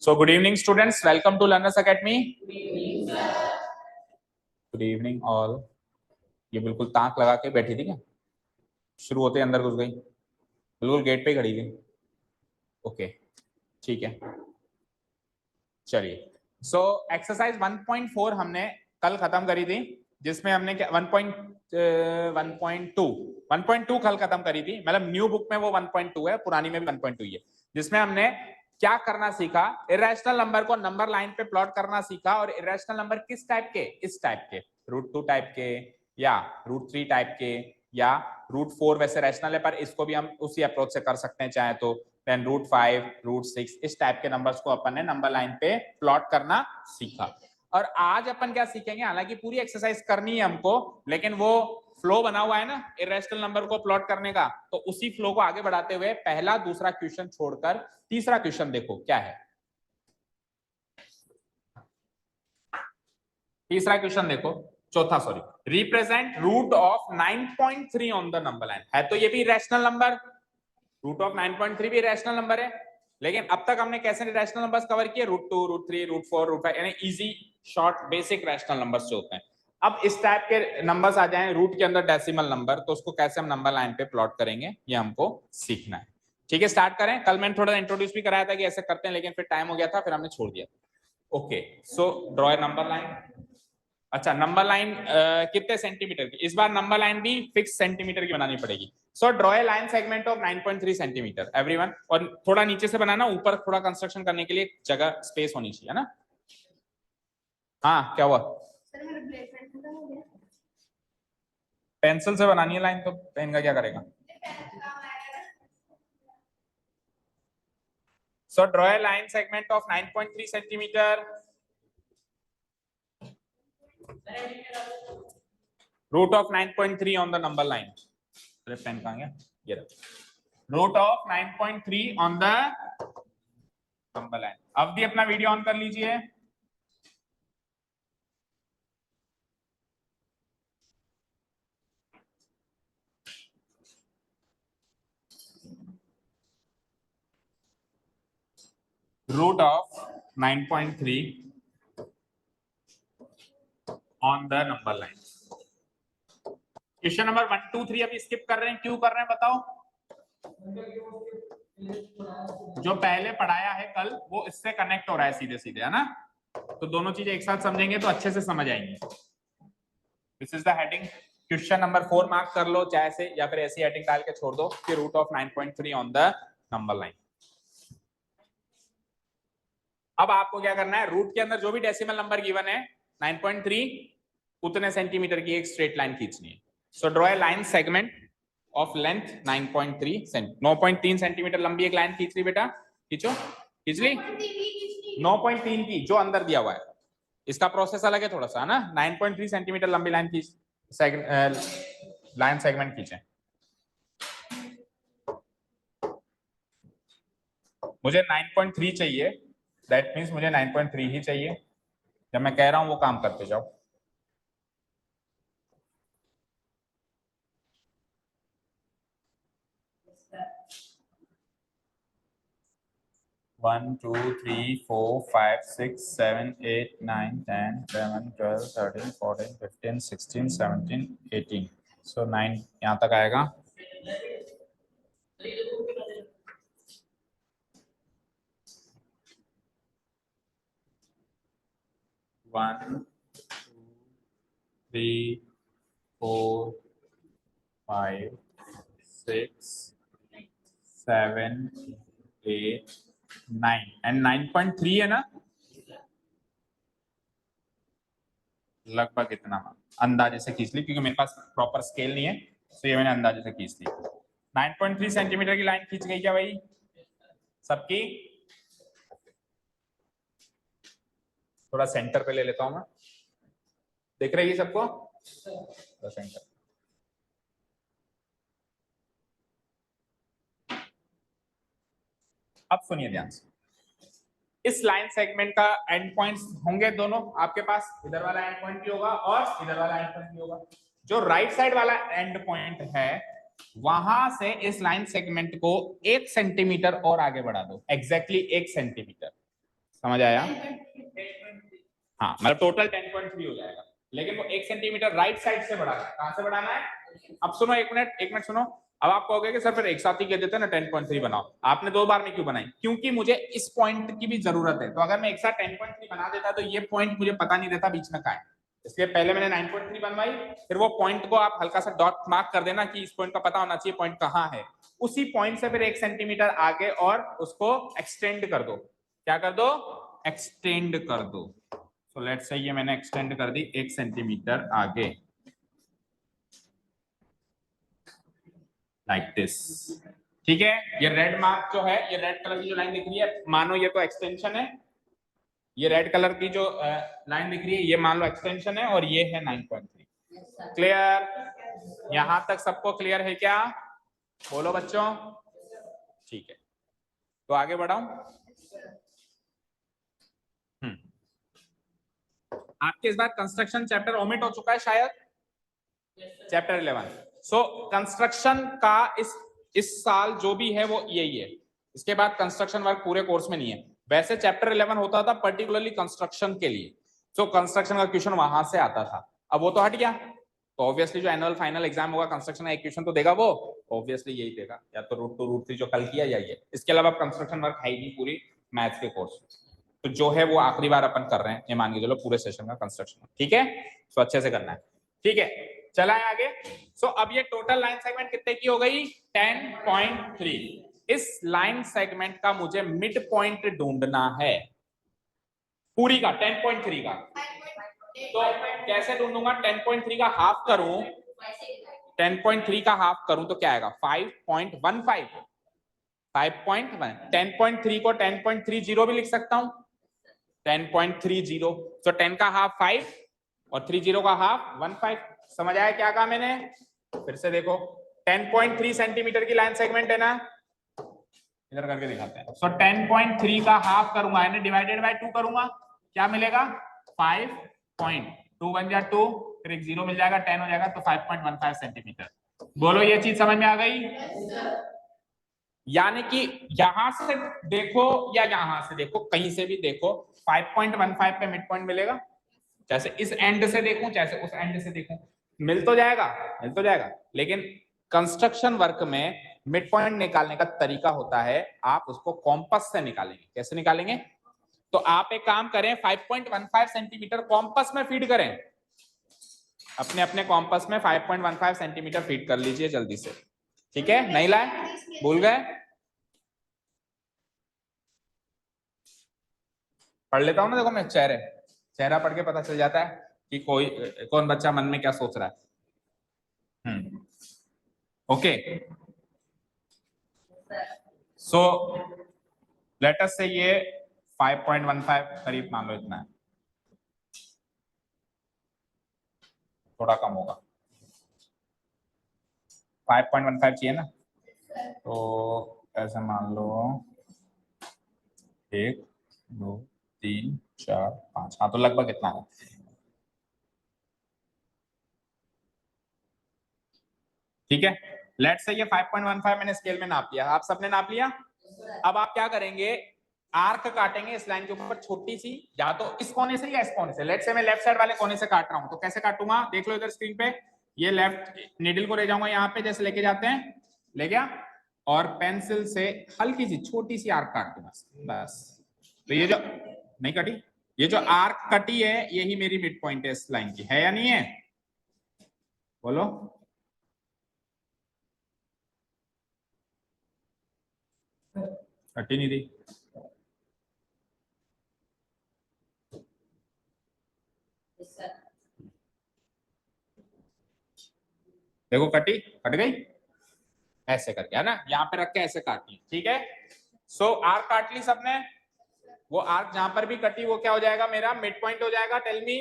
So good evening students, welcome to Learners Academy. Good evening all. ये बिल्कुल ताक लगा के बैठी थी क्या? शुरू होते अंदर घुस गई, बिल्कुल गेट पे खड़ी थी. ओके, ठीक है, चलिए. सो एक्सरसाइज 1.4 हमने कल खत्म करी थी, जिसमें हमने 1.2 कल खत्म करी थी. मतलब न्यू बुक में वो 1.2 है, पुरानी में भी 1.2 है, जिसमें हमने क्या करना सीखा, इरेशनल नंबर को नंबर लाइन पे प्लॉट करना सीखा. और इरेशनल नंबर किस टाइप के? इस टाइप के, √2 टाइप के या √3 टाइप के या √4. वैसे रैशनल है पर इसको भी हम उसी अप्रोच से कर सकते हैं चाहे तो. देन √5, √6 इस टाइप के नंबर्स को अपन ने नंबर लाइन पे प्लॉट करना सीखा. और आज अपन क्या सीखेंगे, हालांकि पूरी एक्सरसाइज करनी है हमको, लेकिन वो फ्लो बना हुआ है ना इरेशनल नंबर को प्लॉट करने का, तो उसी फ्लो को आगे बढ़ाते हुए पहला दूसरा क्वेश्चन छोड़कर तीसरा क्वेश्चन देखो क्या है. तीसरा क्वेश्चन देखो, चौथा sorry. Represent root of 9.3 on the number line. है तो ये भी रैशनल नंबर, रूट ऑफ 9.3 भी रैशनल नंबर है, लेकिन अब तक हमने कैसे रैशनल नंबर्स कवर किए? √2, √3, √4, √5, यानी easy short basic rational numbers जो होते हैं. अब इस टाइप के नंबर्स आ जाएं रूट के अंदर डेसिमल नंबर, तो उसको कैसे हम नंबर लाइन पे प्लॉट करेंगे ये हमको सीखना है. ठीक है, स्टार्ट करें. कल मैंने थोड़ा इंट्रोड्यूस भी कराया था कि ऐसे करते हैं, लेकिन फिर टाइम हो गया था, फिर हमने छोड़ दिया. ओके, सो ड्रॉ ए नंबर लाइन. अच्छा, नंबर लाइन कितने सेंटीमीटर की? इस बार नंबर लाइन भी फिक्स सेंटीमीटर की बनानी पड़ेगी. सो draw a line segment of 9.3 centimetre everyone. और थोड़ा नीचे से बनाना, ऊपर थोड़ा कंस्ट्रक्शन करने के लिए जगह स्पेस होनी चाहिए, है ना? हाँ, क्या हुआ? पेंसिल से बनानी है लाइन, तो पेन का क्या करेगा? So draw a line segment of 9.3 centimetre. Root of 9.3 on the number line. अरे पेन कहाँ गया? ये रहा. Root of 9.3 on the number line. Avadhi अपना वीडियो ऑन कर लीजिए. Root of 9.3 on the number line. Question number 1, 2, 3 अभी स्किप कर रहे हैं, क्यों कर रहे हैं बताओ? जो पहले पढ़ाया है कल वो इससे कनेक्ट हो रहा है सीधे सीधे, है ना? तो दोनों चीजें एक साथ समझेंगे तो अच्छे से समझ आएंगी. This is the heading. Question number 4 mark कर लो चाहे से, या फिर ऐसी हेडिंग डाल के छोड़ दो कि root of 9.3 on the number line. अब आपको क्या करना है, रूट के अंदर जो भी डेसिमल नंबर गिवन है 9.3, उतने सेंटीमीटर की एक स्ट्रेट लाइन खींचनी है. सो draw a line segment of length 9.3 9.3 centimetre लंबी एक लाइन खींच ली बेटा. खींचो, खींच ली. 9.3 की जो अंदर दिया हुआ है, इसका प्रोसेस अलग है थोड़ा सा, है ना? 9.3 सेंटीमीटर लंबी लाइन खींच, लाइन सेगमेंट खींचे. मुझे 9.3 चाहिए, दैट मीन्स मुझे 9.3 ही चाहिए. जब मैं कह रहा हूं वो काम करते जाओ. वन 2 3 4 5 6 7 8 9 10 11 12 13 14 15 16 17 18. सो 9 यहाँ तक आएगा. वन 2 3 4 5 6 7 8 9 एंड 9.3 है ना लगभग इतना. अंदाजे से खींच ली क्योंकि मेरे पास प्रॉपर स्केल नहीं है, तो ये मैंने अंदाजे से खींच ली. 9.3 सेंटीमीटर की लाइन खींच गई क्या भाई सबकी? थोड़ा सेंटर पे ले लेता हूं मैं. देख रही है सबको? सेंटर. अब सुनिए ध्यान से. इस लाइन सेगमेंट का एंड पॉइंट्स होंगे दोनों आपके पास. इधर वाला एंड पॉइंट भी होगा और इधर वाला एंड पॉइंट भी होगा. जो राइट साइड वाला एंड पॉइंट है वहां से इस लाइन सेगमेंट को 1 सेंटीमीटर और आगे बढ़ा दो. Exactly 1 centimetre. समझ आया? हाँ, मतलब टोटल 10.3 हो जाएगा, लेकिन वो 1 सेंटीमीटर राइट साइड से बढ़ाना है। कहां से बढ़ाना है? अब सुनो, एक मिनट सुनो। अब आप कहोगे कि सर फिर एक साथ ही कह देते हैं ना 10.3 बनाओ, आपने 2 बार में क्यों बनाई? क्योंकि मुझे इस पॉइंट की भी जरूरत है। तो अगर मैं एक साथ 10.3 बना देता तो ये पॉइंट मुझे पता नहीं रहता बीच में कहां है, इसलिए पहले मैंने 9.3 बनवाई। फिर वो पॉइंट को आप हल्का सा डॉट मार्क कर देना कि इस पॉइंट का पता होना चाहिए पॉइंट कहां है। उसी पॉइंट से फिर 1 सेंटीमीटर आगे और उसको एक्सटेंड कर दो। क्या कर दो? एक्सटेंड कर दो। तो लेट्स से ये मैंने एक्सटेंड कर दी 1 सेंटीमीटर आगे, लाइक दिस। ठीक है, ये रेड मार्क जो है, ये रेड कलर की जो लाइन दिख रही है, मानो ये तो एक्सटेंशन है। ये रेड कलर की जो लाइन दिख रही है, ये मान लो एक्सटेंशन है, और ये है 9.3। क्लियर? यहां तक सबको क्लियर है क्या? बोलो बच्चों। ठीक है, तो आगे बढ़ाऊं। आपके इस बार कंस्ट्रक्शन चैप्टर ओमिट हो चुका है शायद, चैप्टर 11। सो कंस्ट्रक्शन का इस साल जो भी है वो यही है। इसके बाद कंस्ट्रक्शन वर्क पूरे कोर्स में नहीं है। वैसे चैप्टर 11 होता था पर्टिकुलरली कंस्ट्रक्शन के लिए, सो कंस्ट्रक्शन का क्वेश्चन वहां से आता था। अब वो तो हट गया, तो ऑब्वियसली जो एनुअल फाइनल एग्जाम होगा कंस्ट्रक्शन का एक क्वेश्चन तो देगा वो, ऑब्वियसली यही देगा, या तो रूट 2 रूट 3 जो कल किया या ये। इसके अलावा कंस्ट्रक्शन वर्क है ही नहीं पूरी मैथ्स के कोर्स में। तो जो है वो आखिरी बार अपन कर रहे हैं, ये मान के चलो पूरे सेशन का कंस्ट्रक्शन। ठीक है, तो अच्छे से करना है। ठीक है, चला है आगे। सो अब ये टोटल लाइन सेगमेंट कितने की हो गई? 10.3। इस लाइन सेगमेंट का मुझे मिड पॉइंट ढूंढना है, पूरी का 10.3 का। तो कैसे ढूंढूंगा? 10.3 का हाफ करूं, 10.3 का हाफ करूं तो क्या आएगा? 5.15। 5.1 10.3 को 10.30 भी लिख सकता हूं, 10.30। तो 10 का हाफ 5 और 30 का हाफ 15। समझ आया क्या कहा मैंने? फिर से देखो, 10.3 सेंटीमीटर की लाइन सेगमेंट है ना, इधर करके दिखाते हैं। सो 10.3 का हाफ करूंगा यानी डिवाइडेड बाय 2 करूंगा, क्या मिलेगा? 5.2 बन जाए 2, फिर एक 0 मिल जाएगा, 10 हो जाएगा, तो 5.15 सेंटीमीटर। बोलो ये चीज समझ में आ गई? यानी कि यहां से देखो या यहां से देखो, कहीं से भी देखो, 5.15 पे मिड पॉइंट मिलेगा। जैसे इस एंड से देखूं चाहे उस एंड से देखूं, मिल तो जाएगा, मिल तो जाएगा। लेकिन कंस्ट्रक्शन वर्क में मिड पॉइंट निकालने का तरीका होता है, आप उसको कॉम्पस से निकालेंगे। कैसे निकालेंगे? तो आप एक काम करें, 5.15 सेंटीमीटर कॉम्पस में फीड करें, अपने अपने कॉम्पस में 5.15 सेंटीमीटर फीड कर लीजिए जल्दी से। ठीक है, नहीं लाए? भूल गए? पढ़ लेता हूं ना, देखो मैं चेहरा पढ़ के पता चल जाता है कि कौन बच्चा मन में क्या सोच रहा है। ओके, सो लेट अस से ये 5.15 करीब मान लो, इतना है, थोड़ा कम होगा, 5.15 चाहिए ना। तो ऐसे मान लो 1 2 3 4 5, हाँ तो लगभग इतना है। ठीक है, लेट से ये 5.15 मैंने स्केल में नाप लिया, आप सबने नाप लिया। अब आप क्या करेंगे? आर्क काटेंगे इस लाइन के ऊपर छोटी सी, या तो इस कोने से या इस कोने से। लेट से मैं लेफ्ट साइड वाले कोने से काट रहा हूं, तो कैसे काटूंगा देख लो इधर स्क्रीन पे। ये लेफ्ट नीडल को ले जाऊंगा यहाँ पे, जैसे लेके जाते हैं, ले गया, और पेंसिल से हल्की सी छोटी सी आर्क काट दूंगा बस। तो ये जो नहीं कटी, ये जो आर्क कटी है यही मेरी मिड पॉइंट है इस लाइन की, है या नहीं है? बोलो। कटी नहीं रही, देखो कटी, कट गई ऐसे करके, है ना, यहाँ पे रख के ऐसे काटनी। ठीक है, सो आर्क काट ली सबने। वो आर्क जहां पर भी कटी वो क्या हो जाएगा? मेरा मिड पॉइंट हो जाएगा। Tell me.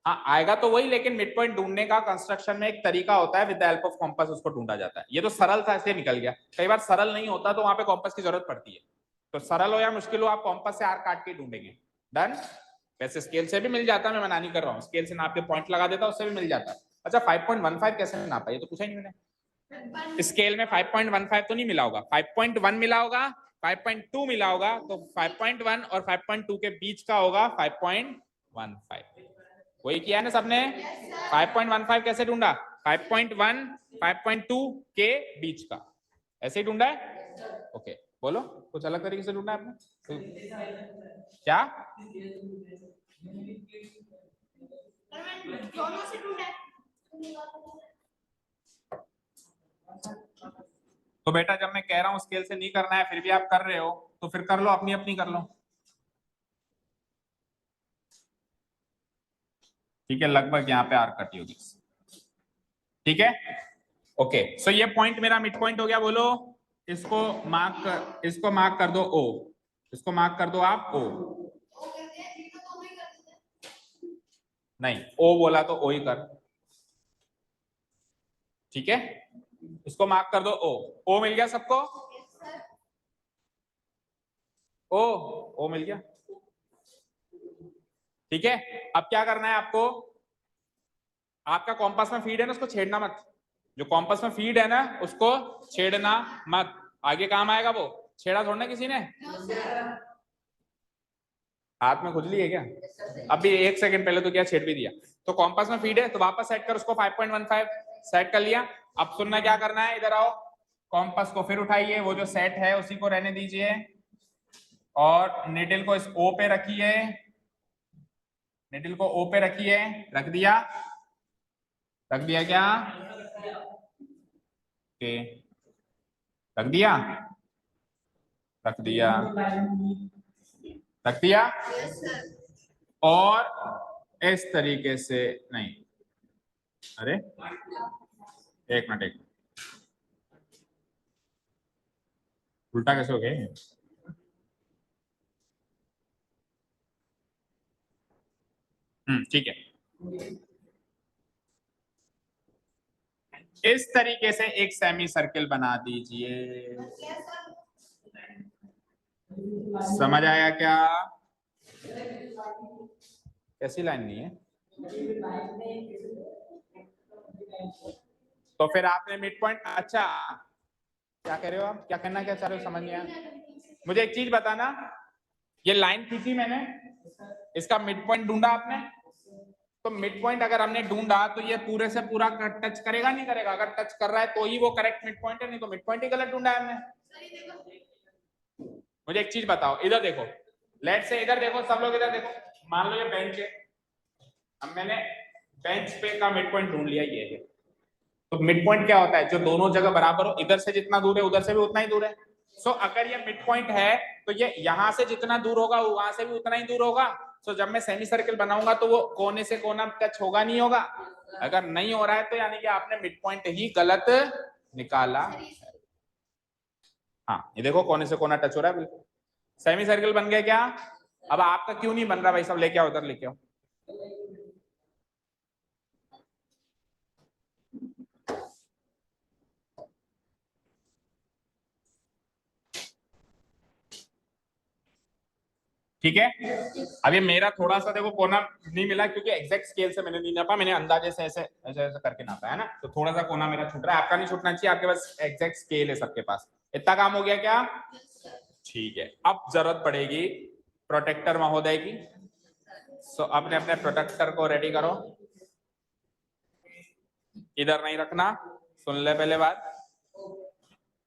हाँ आएगा तो वही, लेकिन मिड पॉइंट ढूंढने का कंस्ट्रक्शन में एक तरीका होता है, with the help of compass उसको ढूंढा जाता है। ये तो सरल था इसलिए निकल गया, कई बार सरल नहीं होता तो वहां पे कॉम्पस की जरूरत पड़ती है। तो सरल हो या मुश्किल हो, आप कॉम्पस से आर्क काट के ढूंढेंगे। डन। वैसे स्केल से भी मिल जाता है, मैं मना नहीं कर रहा हूँ, स्केल से नाप के पॉइंट लगा देता उससे भी मिल जाता है। अच्छा 5.15 कैसे नापा, ये तो पूछा ही नहीं मैंने। स्केल में 5.15 तो नहीं मिला होगा, 5.1 मिला होगा, 5.2 मिला होगा तो 5.1 और 5.2 के बीच का होगा 5.15। वही किया है ना सबने। 5.15 कैसे ढूंढा? 5.1 5.2 के बीच का, ऐसे ही ढूंढा है। ओके बोलो, कुछ अलग तरीके से ढूंढा है आपने क्या? दोनों से ढूंढा। तो बेटा जब मैं कह रहा हूं स्केल से नहीं करना है फिर भी आप कर रहे हो तो फिर कर लो, अपनी अपनी कर लो। ठीक है, लगभग यहाँ पे आर कटी होगी। ठीक है ओके। सो ये पॉइंट मेरा मिड पॉइंट हो गया। बोलो इसको मार्क कर दो ओ, इसको मार्क कर दो आप ओ। नहीं ओ बोला तो ओ ही कर। ठीक है इसको मार्क कर दो ओ। ओ मिल गया सबको? ओ ओ मिल गया। ठीक है अब क्या करना है आपको? आपका कॉम्पास में फीड है ना, उसको छेड़ना मत। जो कॉम्पास में फीड है ना उसको छेड़ना मत। आगे काम आएगा वो। छेड़ा थोड़ा किसी ने? हाथ में खुजली है क्या? अभी 1 सेकंड पहले तो क्या छेड़ भी दिया। तो कॉम्पास में फीड है तो वापस सेट कर उसको 5.15 सेट कर लिया। अब सुनना क्या करना है, इधर आओ, कॉम्पास को फिर उठाइए, वो जो सेट है उसी को रहने दीजिए और निडल को इस ओ पे रखिए। निडल को ओ पे रखिए। रख दिया? रख दिया क्या? ओके रख दिया? रख दिया? रख दिया? और इस तरीके से नहीं, अरे एक मिनट, एक उल्टा कैसे हो गया? ठीक है, इस तरीके से एक सेमी सर्किल बना दीजिए। समझ आया क्या? कैसी लाइन नहीं है? तो फिर आपने मिड पॉइंट, अच्छा क्या कह रहे हो आप, क्या करना क्या चाह रहे हो समझ नहीं आया। मुझे एक चीज बताना, ये लाइन खींची मैंने, इसका मिड पॉइंट ढूंढा आपने, तो मिड पॉइंट अगर हमने ढूंढा तो ये पूरे से पूरा टच करेगा नहीं करेगा? अगर टच कर रहा है तो ही वो करेक्ट मिड पॉइंट है, नहीं तो मिड पॉइंट ही गलत ढूंढा है हमने। मुझे एक चीज बताओ, इधर देखो, लेट से इधर देखो, सब लोग इधर देखो। मान लो ये बेंच है, अब मैंने बेंच पे का मिड पॉइंट ढूंढ लिया, ये है। तो मिड पॉइंट क्या होता है? जो दोनों जगह बराबर हो, इधर से जितना दूर है उधर से भी उतना ही दूर है। सो अगर ये मिड पॉइंट है तो ये यहां से जितना दूर होगा वहां से भी उतना ही दूर होगा। सो जब मैं सेमी सर्किल बनाऊंगा तो वो कोने से कोना टच होगा नहीं होगा? अगर नहीं हो रहा है तो यानी कि आपने मिड पॉइंट ही गलत निकाला। हाँ ये देखो कोने से कोना टच हो रहा है बिल्कुल। सेमी सर्किल बन गया क्या? अब आपका क्यों नहीं बन रहा भाई? सब लेके आओ, उधर लेके आओ। ठीक है अब ये मेरा थोड़ा सा देखो कोना नहीं मिला क्योंकि एग्जैक्ट स्केल से मैंने नहीं नापा, मैंने अंदाजे से ऐसे ऐसे ऐसे करके नापा है ना, तो थोड़ा सा कोना मेरा छूट रहा है। आपका नहीं छूटना चाहिए, आपके पास एग्जैक्ट स्केल है सबके पास। इतना काम हो गया क्या? ठीक है अब जरूरत पड़ेगी प्रोटेक्टर महोदय की। सो अपने अपने प्रोटेक्टर को रेडी करो। इधर नहीं रखना, सुन ले पहले बात,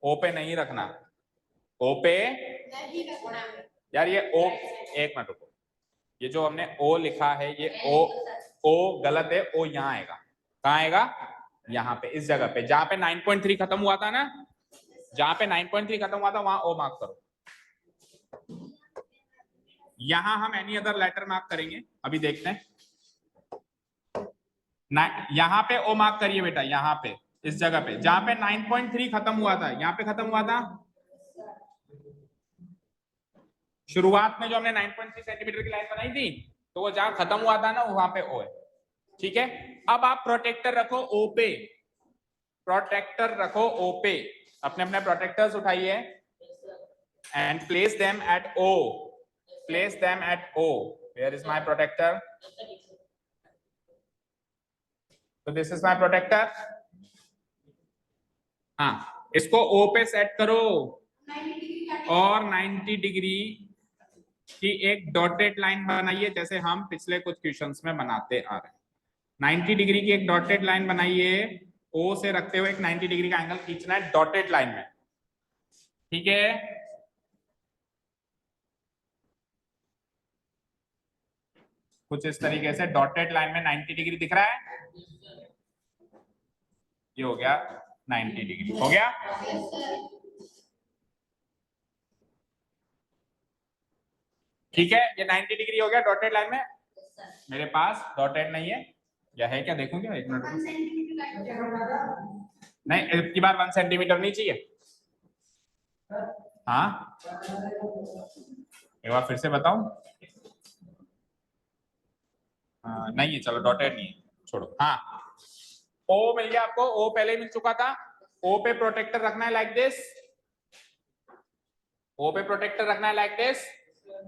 ओ पे नहीं रखना। ओ पे यार ये ओ, एक मिनट रुको, ये जो हमने ओ लिखा है ये ओ, ओ गलत है। ओ यहाँ आएगा। कहाँ आएगा? यहाँ पे, इस जगह पे जहां पे 9.3 खत्म हुआ था ना, जहां पे 9.3 खत्म हुआ था वहां ओ मार्क करो। यहां हम एनी अदर लेटर मार्क करेंगे, अभी देखते हैं। यहाँ पे ओ मार्क करिए बेटा, यहाँ पे इस जगह पे जहां पे 9.3 खत्म हुआ था, यहाँ पे खत्म हुआ था शुरुआत में जो हमने 9.3 सेंटीमीटर की लाइन बनाई थी, तो वो जहां खत्म हुआ था ना वहां पे ओ है। ठीक है अब आप प्रोटेक्टर रखो ओ पे, प्रोटेक्टर रखो ओ पे, अपने अपने प्रोटेक्टर्स उठाइए and place them at O, place them at O. Where is my protractor? तो दिस इज माय प्रोटेक्टर। हाँ इसको ओ पे सेट करो। और 90 डिग्री की एक डॉटेड लाइन बनाइए, जैसे हम पिछले कुछ क्वेश्चंस में बनाते आ रहे हैं। 90 डिग्री की एक डॉटेड लाइन बनाइए, ओ से रखते हुए एक 90 डिग्री का एंगल खींचना है डॉटेड लाइन में, ठीक है। कुछ इस तरीके से डॉटेड लाइन में 90 डिग्री दिख रहा है, ये हो गया 90 डिग्री, हो गया। ठीक है, ये 90 डिग्री हो गया डॉटेड लाइन में। मेरे पास डॉटेड नहीं है, या है क्या, देखूं क्या, एक मिनट। नहीं, इसकी बार 1 सेंटीमीटर नहीं चाहिए। हाँ, एक बार फिर से बताऊं। नहीं है, चलो डॉटेड नहीं है, छोड़ो। हाँ, ओ मिल गया आपको, ओ पहले ही मिल चुका था। ओ पे प्रोटेक्टर रखना है लाइक दिस, ओ पे प्रोटेक्टर रखना है लाइक दिस,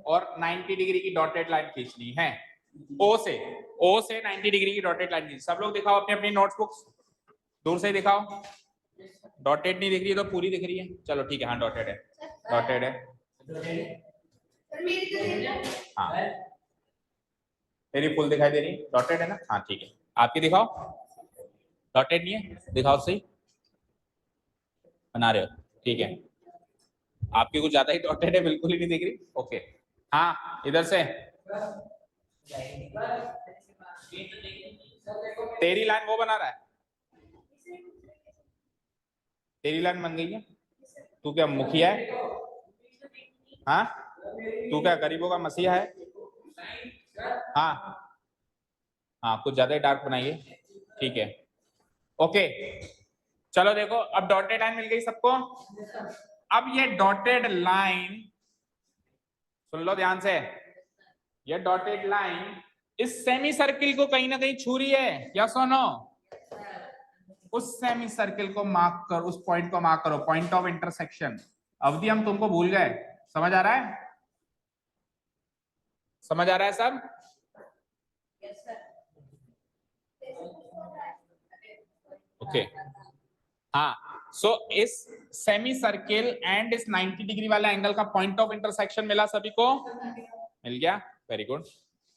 और 90 डिग्री की डॉटेड लाइन खींचनी है ओ से 90 डिग्री की डॉटेड लाइन खींचनी। सब लोग दिखाओ अपनी अपनी नोटबुक्स, दूर से ही दिखाओ। डॉटेड नहीं दिख रही है तो पूरी दिख रही है, चलो ठीक है, हाँ डॉटेड है, डॉटेड है। हाँ, मेरी फुल दिखाई दे रही है, डॉटेड है ना, हाँ ठीक है। आपकी दिखाओ, डॉटेड नहीं है, दिखाओ सही, बना रहे हो, ठीक है। आपकी कुछ ज्यादा ही डॉटेड है, बिल्कुल ही नहीं दिख रही, ओके। हाँ, इधर से तेरी लाइन वो बना रहा है, तेरी लाइन बन गई है। तू क्या मुखिया है? हाँ, तू क्या गरीबों का मसीहा है? हाँ हाँ, कुछ ज्यादा ही डार्क बनाइए, ठीक है, ओके। चलो देखो, अब डॉटेड लाइन मिल गई सबको। अब ये डॉटेड लाइन, सुन लो ध्यान से, ये डॉटेड लाइन इस सेमी सर्किल को कहीं ना कहीं छू रही है, या सुनो, उस सेमी सर्किल को मार्क कर, उस पॉइंट को मार्क करो, पॉइंट ऑफ इंटरसेक्शन। अवधि हम तुमको भूल गए, समझ आ रहा है? समझ आ रहा है सब? ओके, हाँ। सो इस सेमी सर्किल एंड इस 90 डिग्री वाला एंगल का पॉइंट ऑफ इंटरसेक्शन मिला सभी को? मिल गया, वेरी गुड।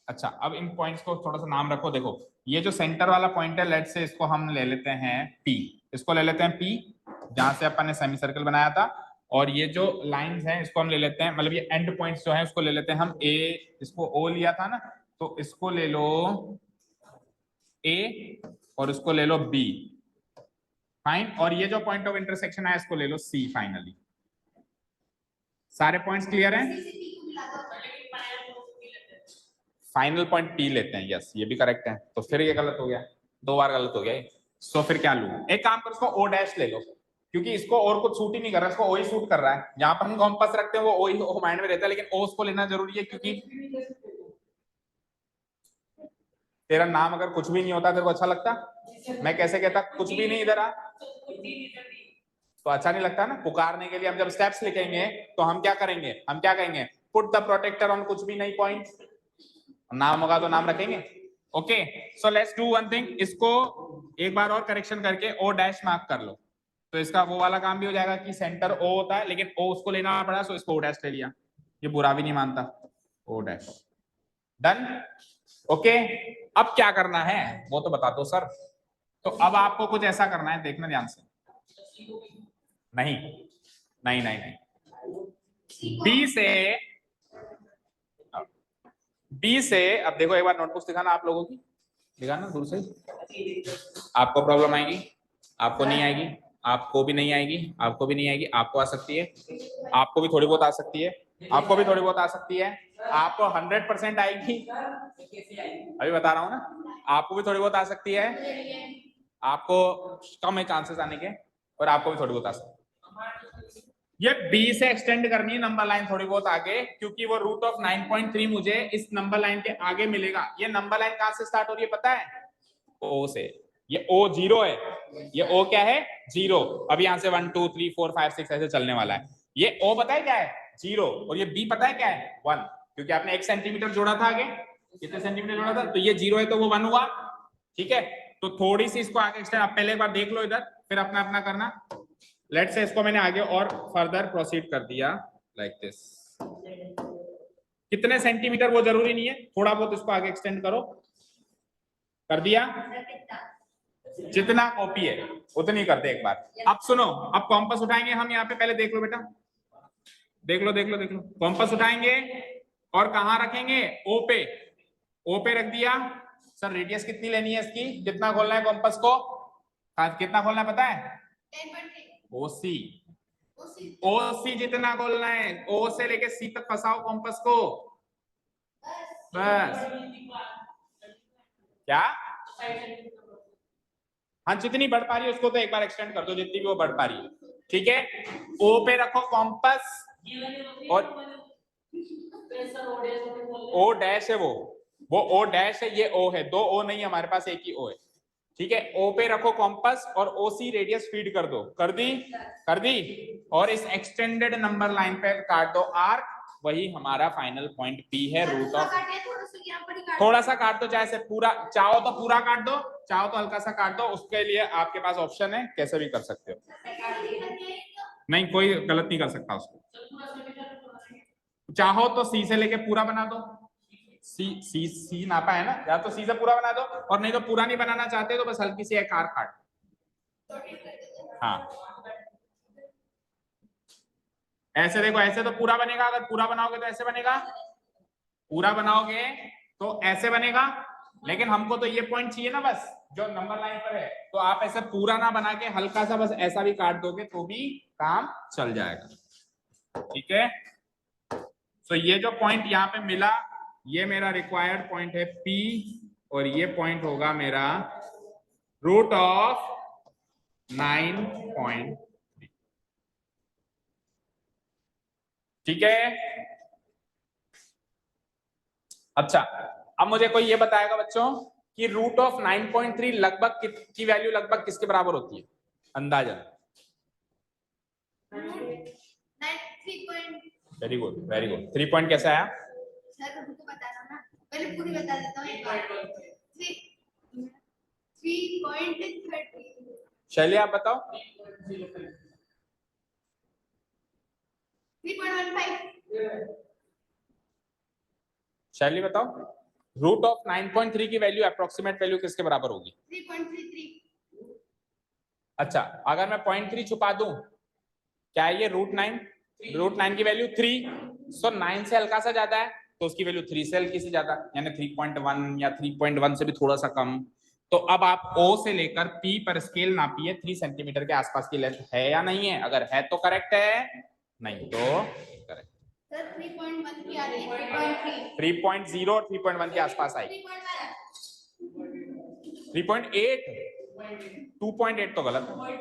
अच्छा, अब इन पॉइंट्स को थोड़ा सा नाम रखो। देखो, ये जो सेंटर वाला पॉइंट है, लेट से इसको हम ले लेते हैं पी, इसको ले लेते हैं पी, जहां से अपन ने सेमी सर्किल बनाया था। और ये जो लाइंस हैं इसको हम ले लेते हैं, मतलब ये एंड पॉइंट्स जो हैं उसको ले लेते हैं हम ए, इसको ओ लिया था ना, तो इसको ले लो ए और इसको ले लो बी, फाइन। और ये जो पॉइंट ऑफ इंटरसेक्शन है इसको ले लो सी, फाइनली। सारे पॉइंट्स क्लियर हैं? फाइनल पॉइंट पी लेते हैं, यस ये भी करेक्ट है। तो फिर ये गलत हो गया, 2 बार गलत हो गया। सो फिर क्या लूं? एक काम करो, इसको ओ डैश ले लो, क्योंकि इसको और कुछ सूट ही नहीं कर रहा, इसको ओ ही सूट कर रहा है। जहां पर हम कॉम्पस रखते हैं वो ओ ही ओ माइंड में रहता है, लेकिन ओ उसको लेना जरूरी है, क्योंकि तेरा नाम अगर कुछ भी नहीं होता तेरे को अच्छा लगता? मैं कैसे कहता कुछ भी नहीं इधर आ, तो अच्छा नहीं लगता ना। पुकारने के लिए हम जब स्टेप्स लिखेंगे तो हम क्या करेंगे, हम क्या कहेंगे, पुट द प्रोटेक्टर ऑन कुछ भी नहीं पॉइंट, नाम होगा तो नाम रखेंगे। Okay, so let's do one thing, इसको एक बार और करेक्शन करके ओ डैश मार्क कर लो, तो इसका वो वाला काम भी हो जाएगा कि सेंटर ओ होता है, लेकिन ओ उसको लेना पड़ा, सो इसको ओ डैश ले लिया, ये बुरा भी नहीं मानता, ओ डैश, डन। ओके, अब क्या करना है वो तो बता दो सर। तो अब आपको कुछ ऐसा करना है, देखना ध्यान से। नहीं नहीं नहीं नहीं, बी से अब देखो, एक बार नोटबुक दिखाना आप लोगों की, दिखाना दूर से। आपको प्रॉब्लम आएगी, आपको नहीं आएगी, आपको भी नहीं आएगी, आपको भी नहीं आएगी, आपको आ सकती है, आपको भी थोड़ी बहुत आ सकती है, आपको भी थोड़ी बहुत आ सकती है, आपको 100% आएगी, अभी बता रहा हूँ ना, आपको भी थोड़ी बहुत आ सकती है, आपको कम है चांसेस आने के, और आपको भी थोड़ी बहुत आ सकती है। ये बी से एक्सटेंड करनी है नंबर लाइन थोड़ी बहुत आगे, क्योंकि वो रूट ऑफ 9.3 मुझे इस नंबर लाइन के आगे मिलेगा। ये नंबर लाइन कहां से स्टार्ट हो रही है पता है? ओ से। ये ओ 0 है, ये ओ क्या है, 0। अब यहां से 1 2 3 4 5 6 ऐसे चलने वाला है। ये ओ पता है क्या है, 0, और ये बी पता है क्या है, 1, क्योंकि आपने 1 सेंटीमीटर जोड़ा था आगे, कितने सेंटीमीटर जोड़ा था, तो ये 0 है तो वो 1 हुआ, ठीक है। तो थोड़ी सी इसको आगे एक्सटेंड, आप पहले एक बार देख लो इधर, फिर अपना अपना करना। लेट से इसको मैंने आगे और फर्दर प्रोसीड कर दिया, लाइक दिस। कितने सेंटीमीटर वो जरूरी नहीं है, थोड़ा बहुत इसको आगे एक्सटेंड करो। कर दिया? जितना कॉपी है उतनी कर दे एक बार। अब सुनो, अब कॉम्पस उठाएंगे हम यहाँ पे, पहले देख लो बेटा, देख लो देख लो देख लो। कॉम्पस उठाएंगे और कहाँ रखेंगे? ओ पे। ओ पे रख दिया। सर रेडियस कितनी लेनी है इसकी, कितना खोलना है कॉम्पस को? कितना खोलना है पता है? 10.3। ओसी, ओसी जितना खोलना है, ओ से लेके सी तक फंसाओ कॉम्पस को बस। क्या? हाँ जितनी बढ़ पा रही है उसको तो एक बार एक्सटेंड कर दो, जितनी भी वो बढ़ पा रही है, ठीक है। ओ पे रखो कॉम्पस और ओ डैश है वो ओ डैश है, ये ओ है, दो ओ नहीं हमारे पास, एक ही ओ है, ठीक है। ओ पे रखो कॉम्पस और ओ सी रेडियस फीड कर दो। कर दी? कर दी। और इस एक्सटेंडेड नंबर लाइन पे काट दो आर्क, वही हमारा फाइनल पॉइंट पी है। रूट ऑफ, थोड़ा सा काट दो, चाहे से पूरा चाहो तो पूरा काट दो, चाहो तो हल्का सा काट दो, उसके लिए आपके पास ऑप्शन है, कैसे भी कर सकते हो। नहीं कोई गलत नहीं कर सकता उसको। चाहो तो सी से लेके पूरा बना दो, सी नापा है ना, या तो सी से पूरा बना दो, और नहीं तो पूरा नहीं बनाना चाहते तो बस हल्की सी एक आर्क काट। हाँ ऐसे देखो, ऐसे तो पूरा बनेगा, अगर पूरा बनाओगे तो ऐसे बनेगा, पूरा बनाओगे तो ऐसे बनेगा, लेकिन हमको तो ये पॉइंट चाहिए ना बस जो नंबर लाइन पर है, तो आप ऐसे पूरा ना बना के हल्का सा बस ऐसा भी काट दोगे तो भी काम चल जाएगा, ठीक है। तो ये जो पॉइंट यहाँ पे मिला, ये मेरा रिक्वायर्ड पॉइंट है P, और ये पॉइंट होगा मेरा रूट ऑफ 9.3, ठीक है। अच्छा अब मुझे कोई ये बताएगा बच्चों कि रूट ऑफ 9.3 लगभग की वैल्यू लगभग किसके बराबर होती है अंदाजन? Very good very good. 3 point कैसे आया? सर रुको बता रहा हूं ना, पहले पूरी बता देता हूं। 3.30। चलिए आप बताओ। 3.15। शैली बताओ, रूट ऑफ 9.3 की वैल्यू अप्रोक्सीमेट वैल्यू किसके बराबर होगी? 3.33। अच्छा अगर मैं 0.3 छुपा दूं, क्या है ये रूट 9? रूट 9 की वैल्यू 3, सो 9 से हल्का सा ज्यादा है तो उसकी वैल्यू 3 से हल्की सी ज्यादा, यानी 3.1 या 3.1 से भी थोड़ा सा कम। तो अब आप O से लेकर P पर स्केल नापिए, 3 सेंटीमीटर के आसपास की लेंथ है या नहीं है, अगर है तो करेक्ट है, नहीं तो करेक्ट। सर 3.1 की आ रही है, 3.0 और 3.1 के आसपास आई। 3.8, 2.8 तो गलत है,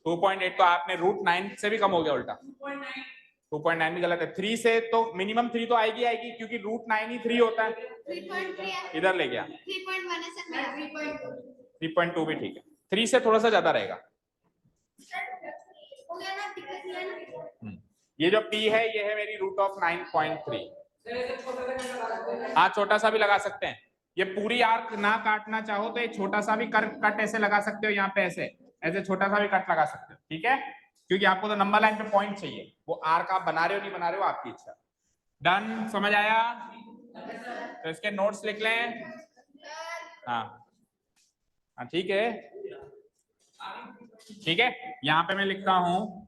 2.8 तो आपने रूट 9 से भी कम हो गया उल्टा, 2.9 भी गलत है। 3 से तो मिनिमम 3 तो आएगी आएगी, क्योंकि रूट 9 ही 3 होता है। 3.3 इधर ले गया, 3.1 है सर मेरा, 3.2 भी ठीक है, 3 से थोड़ा सा ज्यादा रहेगा। हो गया ना, दिक्कत नहीं है ना। ये जो P है ये है मेरी रूट ऑफ 9.3। हाँ छोटा सा भी लगा सकते हैं, ये पूरी आर्क ना काटना चाहो तो एक छोटा सा भी कट ऐसे लगा सकते हो, यहाँ पे ऐसे ऐसे छोटा सा भी कट लगा सकते हो, ठीक है, क्योंकि आपको तो नंबर लाइन पे पॉइंट चाहिए, वो आर्क आप बना रहे हो नहीं बना रहे हो आपकी इच्छा। डन, समझ आया? तो इसके नोट्स लिख लें। हाँ हाँ ठीक है, ठीक है, यहाँ पे मैं लिखता हूं,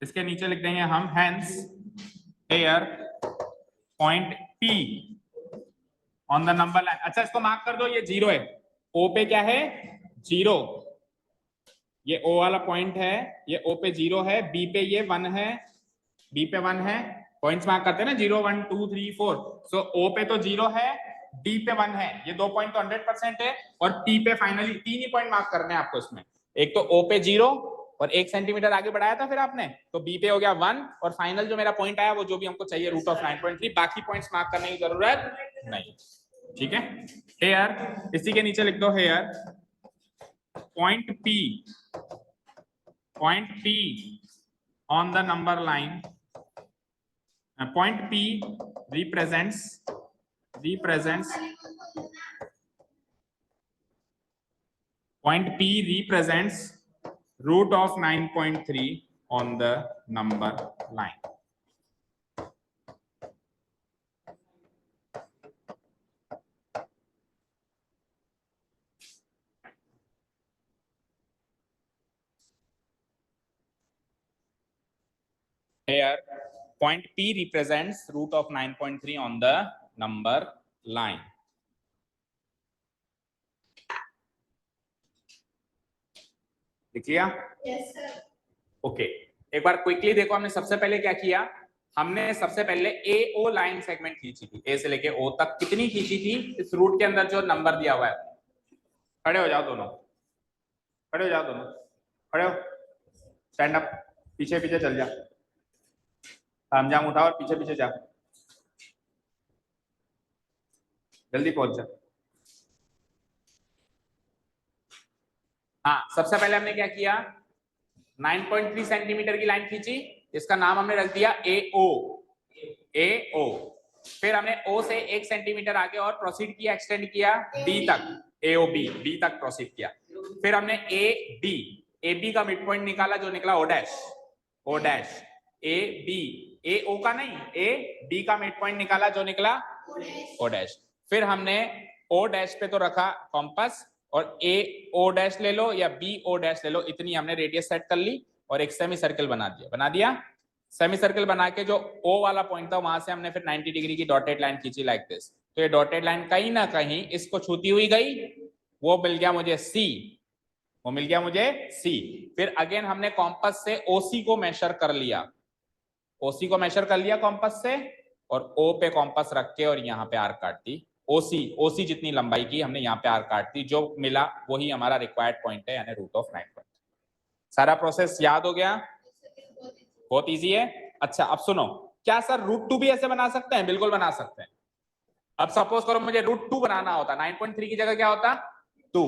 इसके नीचे लिख देंगे हम hence here point P on the number line. अच्छा इसको मार्क कर दो, ये 0 है, O पे क्या है 0, ये O वाला पॉइंट है, ये O पे 0 है, B पे ये 1 है, B पे 1 है, पॉइंट्स मार्क करते हैं ना 0 1 2 3 4, सो O पे तो 0 है, D पे 1 है, ये 2 पॉइंट तो 100% है, और P पे फाइनली 3 ही पॉइंट मार्क करने हैं आपको इसमें, एक तो O पे 0 और 1 सेंटीमीटर आगे बढ़ाया था फिर आपने, तो B पे हो गया 1, और फाइनल जो मेरा पॉइंट आया वो जो भी हमको चाहिए रूट ऑफ 9.3, बाकी पॉइंट्स मार्क करने की जरूरत नहीं, ठीक है। हेयर, इसी के नीचे लिख दो here point P on the number line, point P represents point P represents root of 9.3 on the number line. Here point P represents root of 9.3 on the number line. लिख लिया? Yes, sir. ओके, एक बार quickly देखो हमने सबसे पहले क्या किया। हमने सबसे पहले ए ओ लाइन सेगमेंट खींची थी, ए से लेके ओ तक कितनी खींची थी इस रूट के अंदर जो नंबर दिया हुआ है। खड़े हो जाओ दोनों, खड़े हो जाओ दोनों, खड़े हो, स्टैंड अप, पीछे पीछे चल जा, तामझाम उठाओ और पीछे पीछे जा, जल्दी पहुंच जा। हाँ, सबसे पहले हमने क्या किया, 9.3 सेंटीमीटर की लाइन खींची, इसका नाम हमने रख दिया ए ओ, ए ओ। फिर हमने ओ से 1 सेंटीमीटर आगे और प्रोसीड किया, एक्सटेंड किया बी तक, ए ओ बी, बी तक प्रोसीड किया। फिर हमने ए बी का मिड पॉइंट निकाला जो निकला O dash, O dash, A B, A O का नहीं, ए बी का मिड पॉइंट निकाला जो निकला ओ डैश। फिर हमने ओ डैश पे तो रखा कॉम्पस और ए ओ डैश ले लो या बी ओ डैश ले लो, इतनी हमने रेडियस सेट कर ली और एक सेमी सर्कल बना दिया, सेमी सर्कल बना के जो ओ वाला पॉइंट था वहां से हमने फिर 90 डिग्री की डॉटेड लाइन खींची लाइक दिस। तो ये डॉटेड लाइन कहीं ना कहीं इसको छूती हुई गई, वो मिल गया मुझे सी, वो मिल गया मुझे सी। फिर अगेन हमने कॉम्पस से ओसी को मेजर कर लिया, ओसी को मेजर कर लिया कॉम्पस से और ओ पे कॉम्पस रख के और यहाँ पे आर्क काट दी। ओसी जितनी लंबाई की हमने यहाँ पे आर्क काट दी, जो मिला वही हमारा रिक्वायर्ड पॉइंट है, यानी रूट ऑफ 9.3। सारा प्रोसेस याद हो गया? बहुत इजी है। अच्छा अब सुनो, क्या सर रूट 2 भी ऐसे बना सकते हैं? बिल्कुल बना सकते हैं। अब सपोज करो मुझे रूट 2 बनाना होता, 9.3 की जगह क्या होता, 2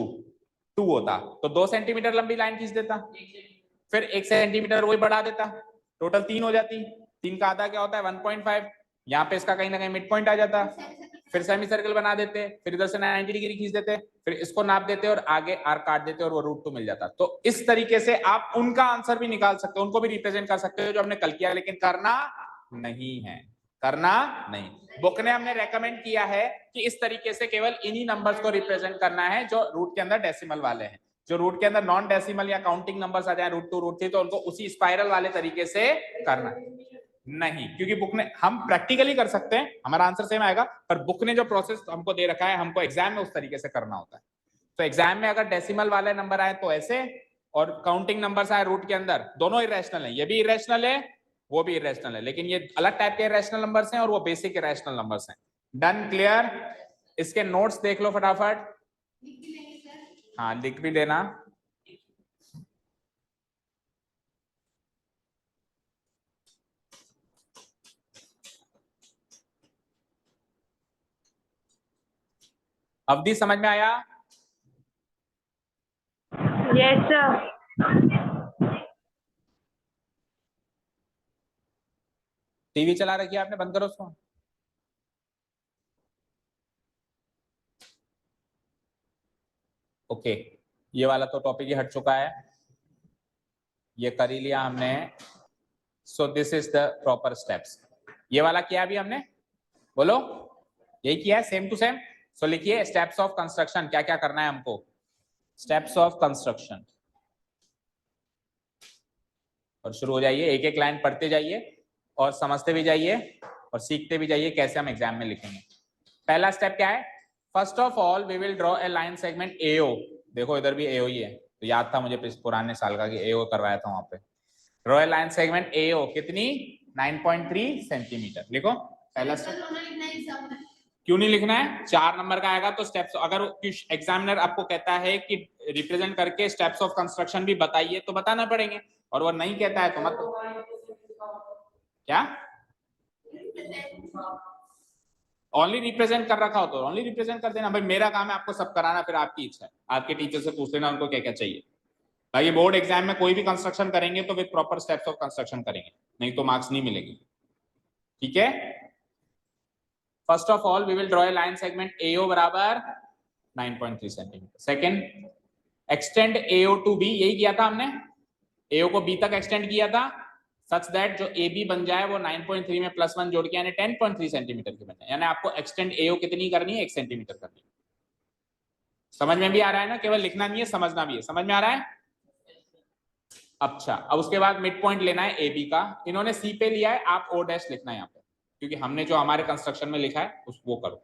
होता, तो 2 सेंटीमीटर लंबी लाइन खींच देता, फिर 1 सेंटीमीटर वही बढ़ा देता, टोटल 3 हो जाती। 3 का आधा क्या होता है 1.5, यहाँ पे इसका कहीं ना कहीं मिड पॉइंट आ जाता। फिर सेमी सर्कल बना देते, फिर इधर से 90 डिग्री खींच देते, फिर इसको नाप देते और आगे आर्क काट देते और वो रूट 2 मिल जाता। तो इस तरीके से आप उनका आंसर भी निकाल सकते हो, उनको भी रिप्रेजेंट कर सकते हो जो हमने कल किया, लेकिन करना नहीं है, करना नहीं। बुक ने हमने रेकमेंड किया है कि इस तरीके से केवल इन्हीं नंबर्स को रिप्रेजेंट करना है जो रूट के अंदर डेसिमल वाले हैं। जो रूट के अंदर नॉन डेसिमल या काउंटिंग नंबर्स आ जाए रूट 2 रूट 3, तो उनको उसी स्पाइरल वाले तरीके से करना नहीं, क्योंकि बुक ने, हम प्रैक्टिकली कर सकते हैं हमारा आंसर सेम आएगा, पर बुक ने जो प्रोसेस हमको दे रखा है हमको एग्जाम में उस तरीके से करना होता है। तो एग्जाम में अगर डेसिमल वाले नंबर आए तो ऐसे, और काउंटिंग नंबर्स आए रूट के अंदर, दोनों इरेशनल है, ये भी इरेशनल है वो भी इरेशनल है, लेकिन ये अलग टाइप के इरेशनल नंबर्स हैं और वो बेसिक इरेशनल नंबर्स हैं। Done, clear? इसके नोट्स देख लो फटाफट। हाँ लिख भी लेना। अवधि समझ में आया? Yes, sir. टीवी चला रखी है आपने, बंद करो उसको। ओके, ये वाला तो टॉपिक ही हट चुका है, ये कर ही लिया हमने। So this is the proper steps. ये वाला किया अभी हमने, बोलो यही किया है, सेम टू सेम। सो लिखिए स्टेप्स ऑफ कंस्ट्रक्शन, क्या क्या करना है हमको। स्टेप्स ऑफ कंस्ट्रक्शन, और शुरू हो जाइए, एक एक लाइन पढ़ते जाइए और समझते भी जाइए और सीखते भी जाइए कैसे हम एग्जाम में लिखेंगे। पहला स्टेप क्या है? First of all we will draw a line segment A O. देखो इधर भी एओ ही है, तो याद था मुझे पुराने साल का कि एओ करवाया था वहां पे। ड्रॉ ए लाइन सेगमेंट एओ, कितनी? 9.3 सेंटीमीटर। लिखो पहला स्टेप। क्यों नहीं लिखना है? 4 नंबर का आएगा तो स्टेप्स, अगर एग्जामिनर आपको कहता है कि रिप्रेजेंट करके स्टेप्स ऑफ कंस्ट्रक्शन भी बताइए तो बताना पड़ेंगे, और वो नहीं कहता है तो मत। क्या ओनली रिप्रेजेंट कर रखा हो तो ओनली रिप्रेजेंट कर देना भाई, मेरा काम है आपको सब कराना, फिर आपकी इच्छा है, आपके टीचर से पूछ लेना उनको क्या क्या चाहिए। भाई बोर्ड एग्जाम में कोई भी कंस्ट्रक्शन करेंगे तो with proper steps of construction करेंगे, नहीं तो मार्क्स नहीं मिलेंगे, ठीक है? First of all we will draw a line segment A O बराबर 9.3 centimetre. Second, extend A O to B, यही किया था हमने, एओ को बी तक एक्सटेंड किया था सच दैट जो ए बी बन जाए वो 9.3 में +1 जोड़ के यानी 10.3 सेंटीमीटर की बन जाए, यानी आपको एक्सटेंड एओ कितनी करनी है? 1 सेंटीमीटर करनी है। समझ में भी आ रहा है ना? केवल लिखना नहीं है, समझना भी है। समझ में आ रहा है? अच्छा, अब उसके बाद मिड पॉइंट लेना है ए बी का। इन्होंने सी पे लिया है, आप ओ डैश लिखना है यहाँ पे, क्योंकि हमने जो हमारे कंस्ट्रक्शन में लिखा है उस वो करो।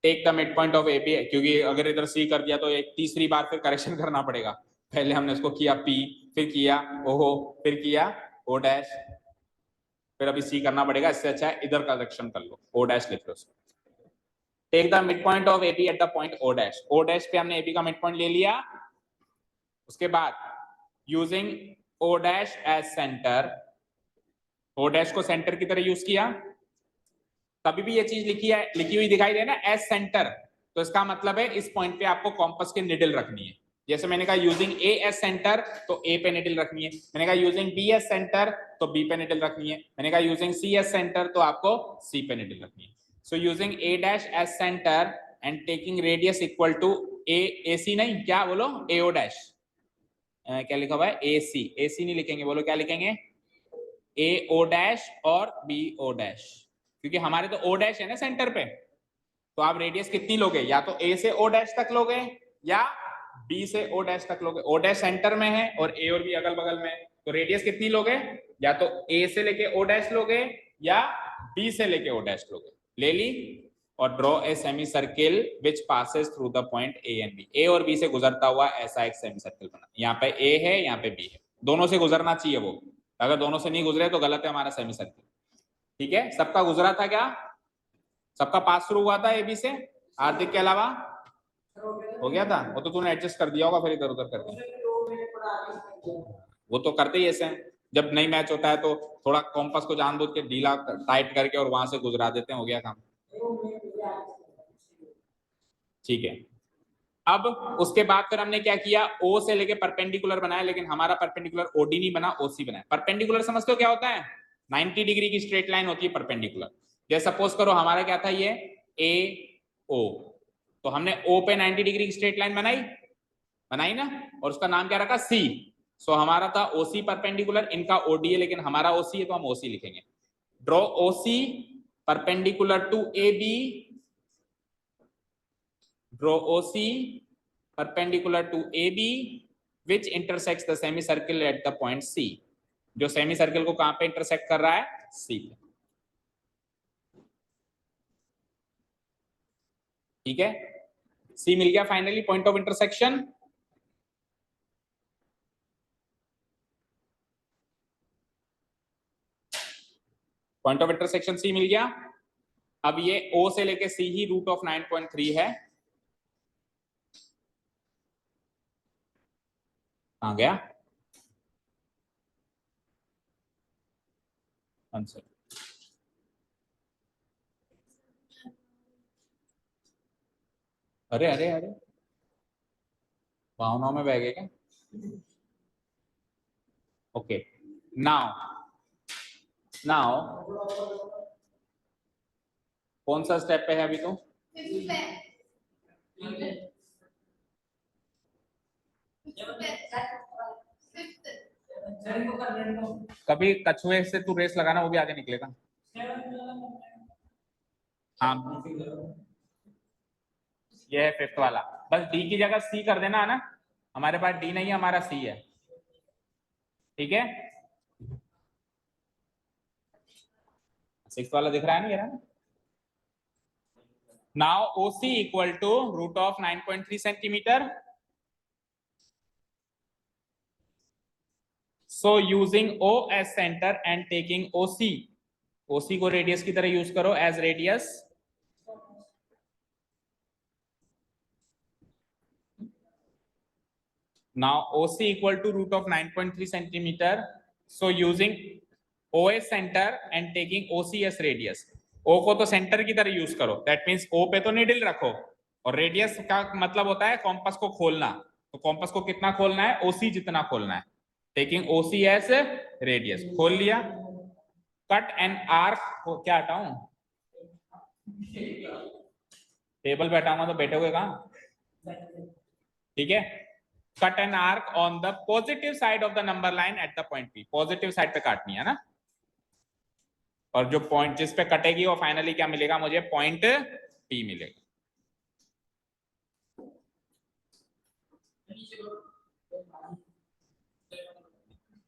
Take the mid point of A B, क्योंकि अगर इधर सी कर दिया तो एक तीसरी बार फिर करेक्शन करना पड़ेगा। पहले हमने इसको किया पी, फिर किया ओहो, फिर किया ओ डैश, फिर अभी सी करना पड़ेगा। इससे अच्छा है इधर करेक्शन कर लो, ओ डैश लिख लो। Take the mid point of A B at the point O dash. O dash पे हमने ए बी का मिड पॉइंट ले लिया। उसके बाद using O dash as centre, O dash को सेंटर की तरह यूज किया। कभी भी ये चीज लिखी हुई दिखाई दे ना एज सेंटर, तो इसका मतलब है इस पॉइंट पे आपको कॉम्पस की निडल रखनी है। जैसे मैंने कहा यूजिंग ए एज सेंटर, तो ए पे निडल रखनी है। मैंने कहा यूजिंग बी एज सेंटर, तो बी पे निडल रखनी है। मैंने कहा यूजिंग सी एज सेंटर, तो आपको सी पे निडल रखनी है। So using A dash as centre and taking radius equal to A C, नहीं क्या बोलो, ए ओ डैश, क्या लिखा हुआ है ए सी, ए सी नहीं लिखेंगे, बोलो क्या लिखेंगे, ए ओ डैश और बी ओ डैश, क्योंकि हमारे तो ओ डैश है ना सेंटर पे। तो आप रेडियस कितनी लोगे, या तो ए से ओ डैश तक लोगे या बी से ओ डैश तक लोगे। ओ डैश सेंटर में है और ए और बी अगल बगल में, तो रेडियस कितनी लोगे, या तो ए से लेके ओ डैश लोगे या बी से लेके ओ डैश लोगे। ले ली। और draw a semi circle which passes through the point A and B. A और बी से गुजरता हुआ ऐसा एक सेमी सर्किल बना। यहाँ पे ए है, यहाँ पे बी है, दोनों से गुजरना चाहिए वो। अगर दोनों से नहीं गुजरे तो गलत है हमारा सेमी सर्किल। ठीक है, सबका गुजरा था क्या, सबका पास थ्रू हुआ था ए बी से, हार्दिक के अलावा हो गया था। वो तो तूने एडजस्ट कर दिया होगा फिर इधर उधर करके, वो तो करते ही ऐसे हैं। जब नहीं मैच होता है तो थोड़ा कॉम्पस को जानबूझ के ढीला टाइट करके और वहां से गुजरा देते हैं, हो गया काम। ठीक है, अब उसके बाद फिर हमने क्या किया, ओ से लेके परपेंडिकुलर बनाया, लेकिन हमारा परपेंडिकुलर ओडी नहीं बना, ओसी बना। परपेंडिकुलर समझते हो क्या होता है, 90 डिग्री की स्ट्रेट लाइन होती है परपेंडिकुलर। जैसे सपोज करो हमारा क्या था ये ए ओ, तो हमने ओ पे 90 डिग्री की स्ट्रेट लाइन बनाई ना, और उसका नाम क्या रखा, सी। सो हमारा था ओसी परपेंडिकुलर, इनका ओडी है लेकिन हमारा ओसी है तो हम ओसी लिखेंगे। Draw O C perpendicular to A B, draw OC perpendicular to AB which intersects the semicircle at the point C। जो सेमी सर्किल को कहां पे इंटरसेक्ट कर रहा है, C पे। ठीक है, C मिल गया finally point of intersection. Point of intersection C मिल गया। अब ये O से लेके C ही रूट ऑफ 9.3 है। कहां गया आंसर, अरे अरे अरे भावनाओं में बह गए क्या। ओके, नाउ कौन सा स्टेप पे है अभी तो, कभी कछुए से तू रेस लगाना, वो भी आगे निकलेगा। हाँ ये है फिफ्थ वाला, बस डी की जगह सी कर देना है ना, हमारे पास डी नहीं है, हमारा सी है। ठीक है, सिक्स वाला दिख रहा है ना ये रहा। Now OC equal to root of 9.3 centimetre. So using O as centre and taking OC को रेडियस की तरह यूज करो as radius. Now OC equal to root of 9.3 centimeter. So using O as center and taking OC as radius. O को तो centre की तरह use करो, that means O पे तो निडल रखो, और रेडियस का मतलब होता है कॉम्पस को खोलना। तो कॉम्पस को कितना खोलना है, OC जितना खोलना है। टेकिंग OC एज रेडियस, खोल लिया। कट एंड आर्क को क्या हटाऊं, टेबल पे हटाऊंगा तो बैठोगे कहां। ठीक है, cut an arc on the positive side of the number line at the point P। Positive side पे काटनी है ना, और जो पॉइंट जिस पे कटेगी वो फाइनली क्या मिलेगा मुझे, पॉइंट P मिलेगा।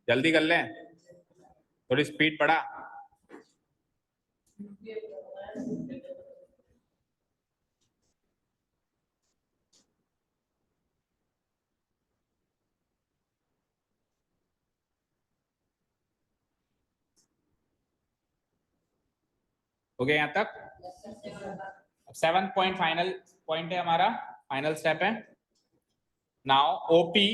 जल्दी कर लें, थोड़ी स्पीड बढ़ा। हो गया यहाँ तक। 7 पॉइंट फाइनल पॉइंट है हमारा, फाइनल स्टेप है। Now OP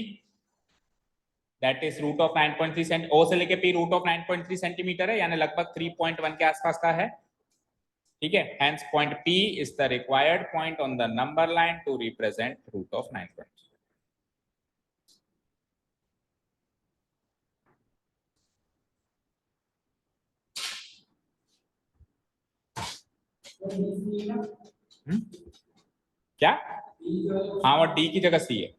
that is root of 9.3 centi, O से लेके पी रूट ऑफ 9.3 सेंटीमीटर है, यानी लगभग 3.1 के आसपास का है। ठीक है, hence point P is the required point on the number line to represent root of 9.3। क्या? हाँ, वो D की जगह C है।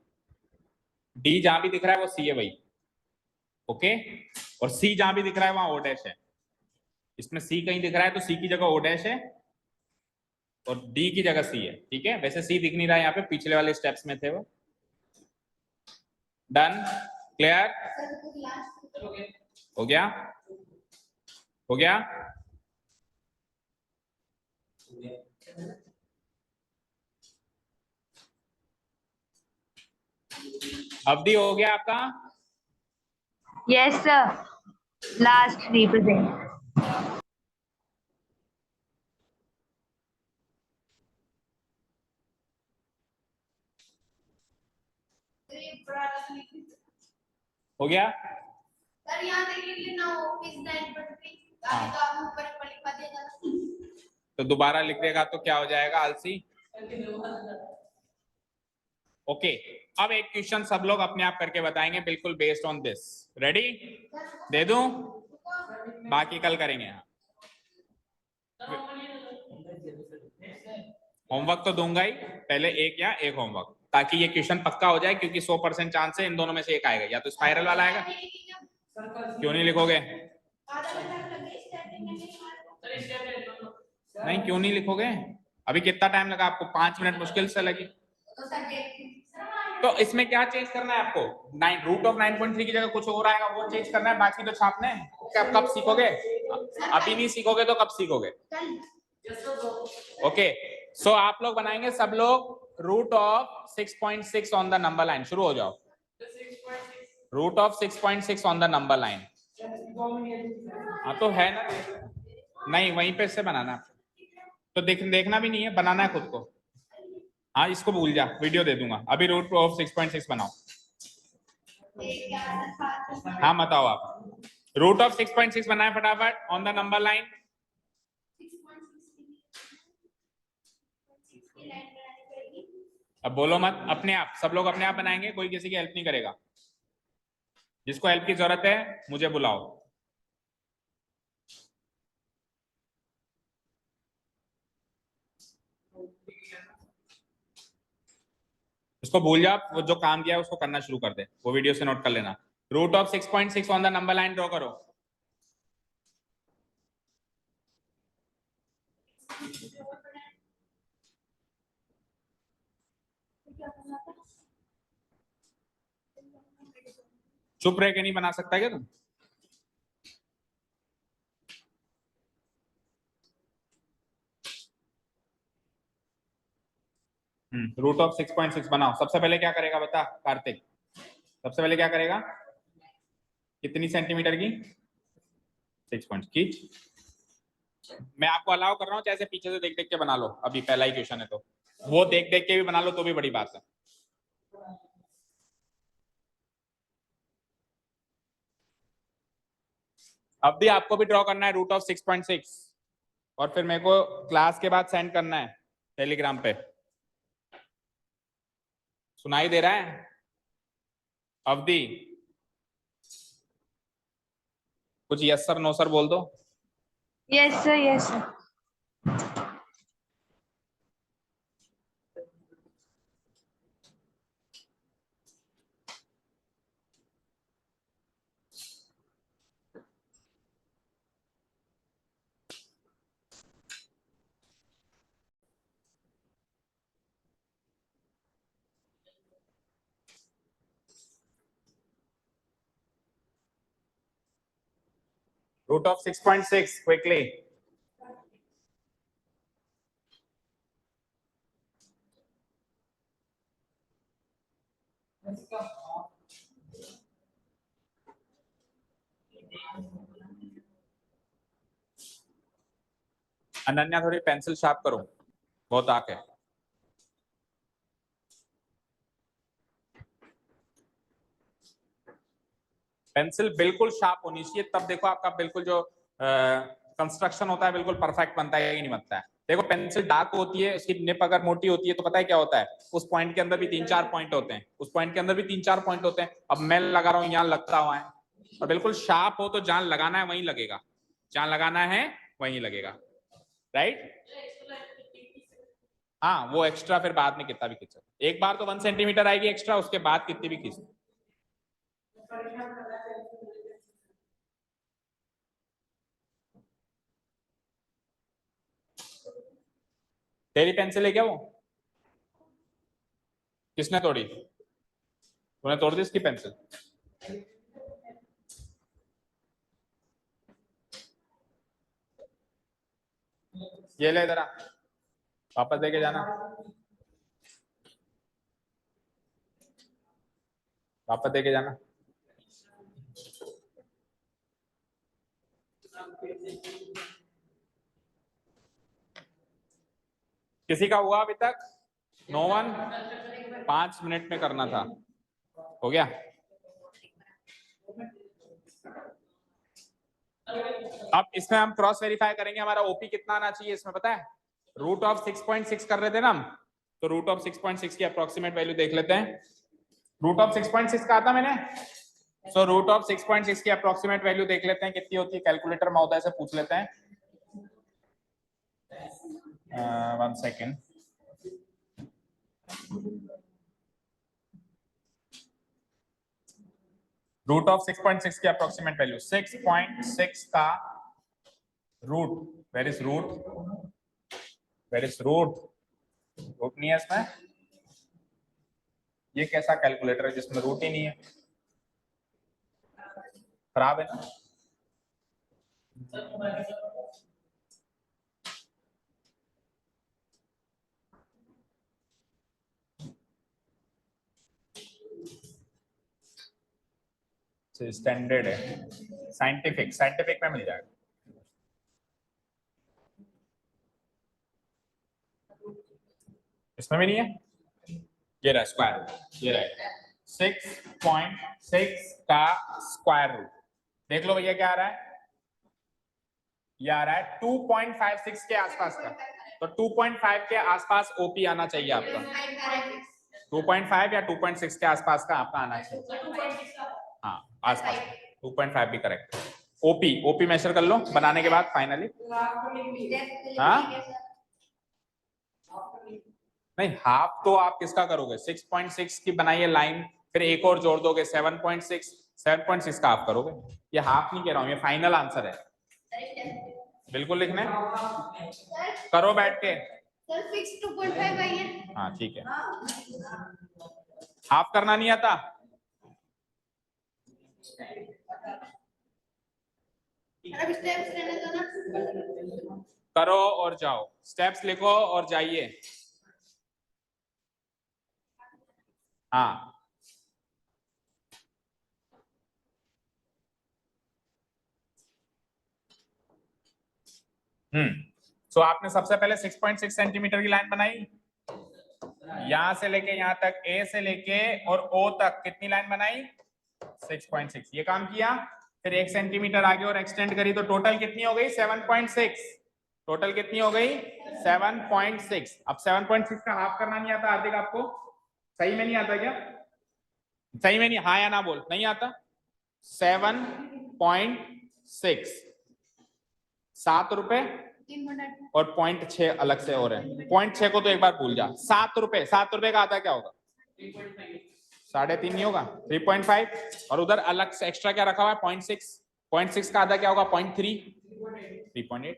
D जहां भी दिख रहा है वो C है भाई। ओके, और C जहां भी दिख रहा है वहां O डैश है। इसमें C कहीं दिख रहा है तो C की जगह O डैश है और D की जगह C है। ठीक है, वैसे C दिख नहीं रहा है यहाँ पे, पिछले वाले स्टेप्स में थे वो। डन, क्लियर, हो गया, हो गया। अवधि हो गया आपका? Yes, sir. Last represent. हो गया। सर यहाँ देख लीजिए ना, ऑफिस 9.3 हाँ। काम ऊपर लिखवा देगा ना। तो दोबारा लिख देगा तो क्या हो जाएगा आलसी? ओके, अब एक क्वेश्चन सब लोग अपने आप करके बताएंगे, बिल्कुल बेस्ड ऑन दिस। रेडी? दे दूं? बाकी कल करेंगे। यहाँ होमवर्क तो दूंगा ही, पहले एक या एक होमवर्क, ताकि ये क्वेश्चन पक्का हो जाए, क्योंकि 100% चांस है इन दोनों में से एक आएगा, या तो स्पाइरल वाला आएगा। क्यों नहीं लिखोगे? नहीं, क्यों नहीं लिखोगे? अभी कितना टाइम लगा आपको? 5 मिनट मुश्किल से लगी। तो इसमें क्या चेंज करना है आपको? रूट ऑफ 9.3 की जगह कुछ और आएगा, वो चेंज करना है, बाकी तो छापना है। कब सीखोगे? अभी नहीं सीखोगे तो कब सीखोगे? ओके, सो आप लोग बनाएंगे सब लोग root of 6.6 on the number line. शुरू हो जाओ। Root of 6.6 on the number line. हाँ तो है ना, नहीं वहीं पे से बनाना, तो देखना भी नहीं है, बनाना है खुद को। हाँ, इसको भूल जा, वीडियो दे दूंगा। अभी रूट ऑफ 6.6 बनाओ। हाँ बताओ आप। रूट ऑफ 6.6 बनाए फटाफट ऑन द नंबर लाइन। अब बोलो मत, अपने आप सब लोग अपने आप बनाएंगे, कोई किसी की हेल्प नहीं करेगा। जिसको हेल्प की जरूरत है मुझे बुलाओ। उसको भूल जा, वो जो काम किया है उसको करना शुरू कर दे, वो वीडियो से नोट कर लेना। Root of 6.6 on the number line draw करो। चुप रह के नहीं बना सकता क्या तुम? रूट ऑफ 6.6 बनाओ। सबसे पहले क्या करेगा बता कार्तिक? सबसे पहले क्या करेगा? कितनी सेंटीमीटर की? 6 पॉइंट की। मैं आपको अलाउ कर रहा हूँ, जैसे पीछे से देख देख के बना लो, अभी पहला ही क्वेश्चन है तो वो देख देख के भी बना लो तो भी बड़ी बात है। अब भी आपको भी ड्रॉ करना है रूट ऑफ 6.6, और फिर मेरे को क्लास के बाद सेंड करना है टेलीग्राम पे। सुनाई दे रहा है अवधि? कुछ यस सर नो सर बोल दो। Yes, sir. Yes, sir. Root of 6.6 quickly. Ananya थोड़ी पेंसिल शार्प करो, बहुत आंख है। पेंसिल बिल्कुल शार्प होनी चाहिए, तब देखो आपका बिल्कुल जो कंस्ट्रक्शन होता है बिल्कुल परफेक्ट बनता है कि नहीं बनता है। देखो पेंसिल डार्क होती है, उसकी निप अगर मोटी होती है तो पता है क्या होता है, उस पॉइंट के अंदर भी 3-4 पॉइंट होते हैं, उस पॉइंट के अंदर भी 3-4 पॉइंट होते हैं। अब मैं लगा रहा हूँ यहाँ लगता हुआ है, और बिल्कुल शार्प हो तो जहां लगाना है वहीं लगेगा, जहां लगाना है वहीं लगेगा, राइट। हाँ वो एक्स्ट्रा फिर बाद में कितना भी खींचो, एक बार तो 1 सेंटीमीटर आएगी एक्स्ट्रा, उसके बाद कितनी भी खींचो। तेरी पेंसिल है क्या वो, किसने तोड़ी, तूने तोड़ दी इसकी पेंसिल। ये ले जरा वापस देके जाना, वापस देके जाना। किसी का हुआ अभी तक, नो वन, 5 मिनट में करना था, हो गया। अब इसमें हम क्रॉस वेरीफाई करेंगे हमारा ओपी कितना आना चाहिए, इसमें पता है रूट ऑफ 6.6 कर रहे थे ना हम, तो रूट ऑफ 6.6 की अप्रोक्सीमेट वैल्यू देख लेते हैं। रूट ऑफ 6.6 कहा था मैंने, सो रूट ऑफ 6.6 की अप्रोक्सीमेट वैल्यू देख लेते हैं कितनी होती है, कैलकुलेटर महोदय से पूछ लेते हैं। 1 सेकेंड, रूट ऑफ 6.6 की अप्रोक्सीमेट वैल्यू 6.6 का root, where is root, where is root, root नहीं है इसमें, ये कैसा कैलकुलेटर है जिसमें रूट ही नहीं है, खराब है ना। स्टैंडर्ड है, साइंटिफिक, साइंटिफिक में मिल जाएगा। इसमें भी नहीं है, ये रहा स्क्वायर, ये रहा 6.6 का स्क्वायर रूट, देख लो भैया क्या आ रहा है, ये आ रहा है 2.56 के आसपास का, तो 2.5 के आसपास ओपी आना चाहिए आपका, 2.5 या 2.6 के आसपास का आपका आना चाहिए, हाँ आसपास, 2.5 भी करेक्ट। ओपी, ओपी मेजर कर लो बनाने के बाद फाइनली, हाँ नहीं हाफ तो आप किसका करोगे, 6.6 की बनाइए लाइन, फिर एक और जोड़ दोगे 7.6, 7.6 का आप करोगे, ये हाफ नहीं कह रहा हूं, ये फाइनल आंसर है, बिल्कुल लिखना है, करो बैठ के। सर फिक्स 2.5 आई है। हाँ ठीक है, हाफ करना नहीं आता, अब स्टेप्स लेने दो ना, करो और जाओ, स्टेप्स लिखो और जाइए। हाँ सो आपने सबसे पहले 6.6 सेंटीमीटर की लाइन बनाई, यहां से लेके यहां तक, ए से लेके और ओ तक कितनी लाइन बनाई, 6.6, ये काम किया, फिर 1 सेंटीमीटर आगे और एक्सटेंड करी, तो टोटल कितनी हो गई 7.6, टोटल कितनी हो गई 7.6। अब 7.6 का हाफ करना नहीं आता हार्दिक आपको, सही में नहीं आता क्या, सही में नहीं, हाँ या ना बोल, नहीं आता, 7.6, 7 रुपए और 0.6 अलग से हो रहे हैं, 0.6 को तो एक बार भूल जा, 7 रुपए, 7 रुपए का आधा क्या होगा, 3.5 नहीं होगा, 3.5, और उधर अलग से एक्स्ट्रा क्या रखा हुआ है 0.6, 0.6 का आधा क्या होगा 0.3, 3.8,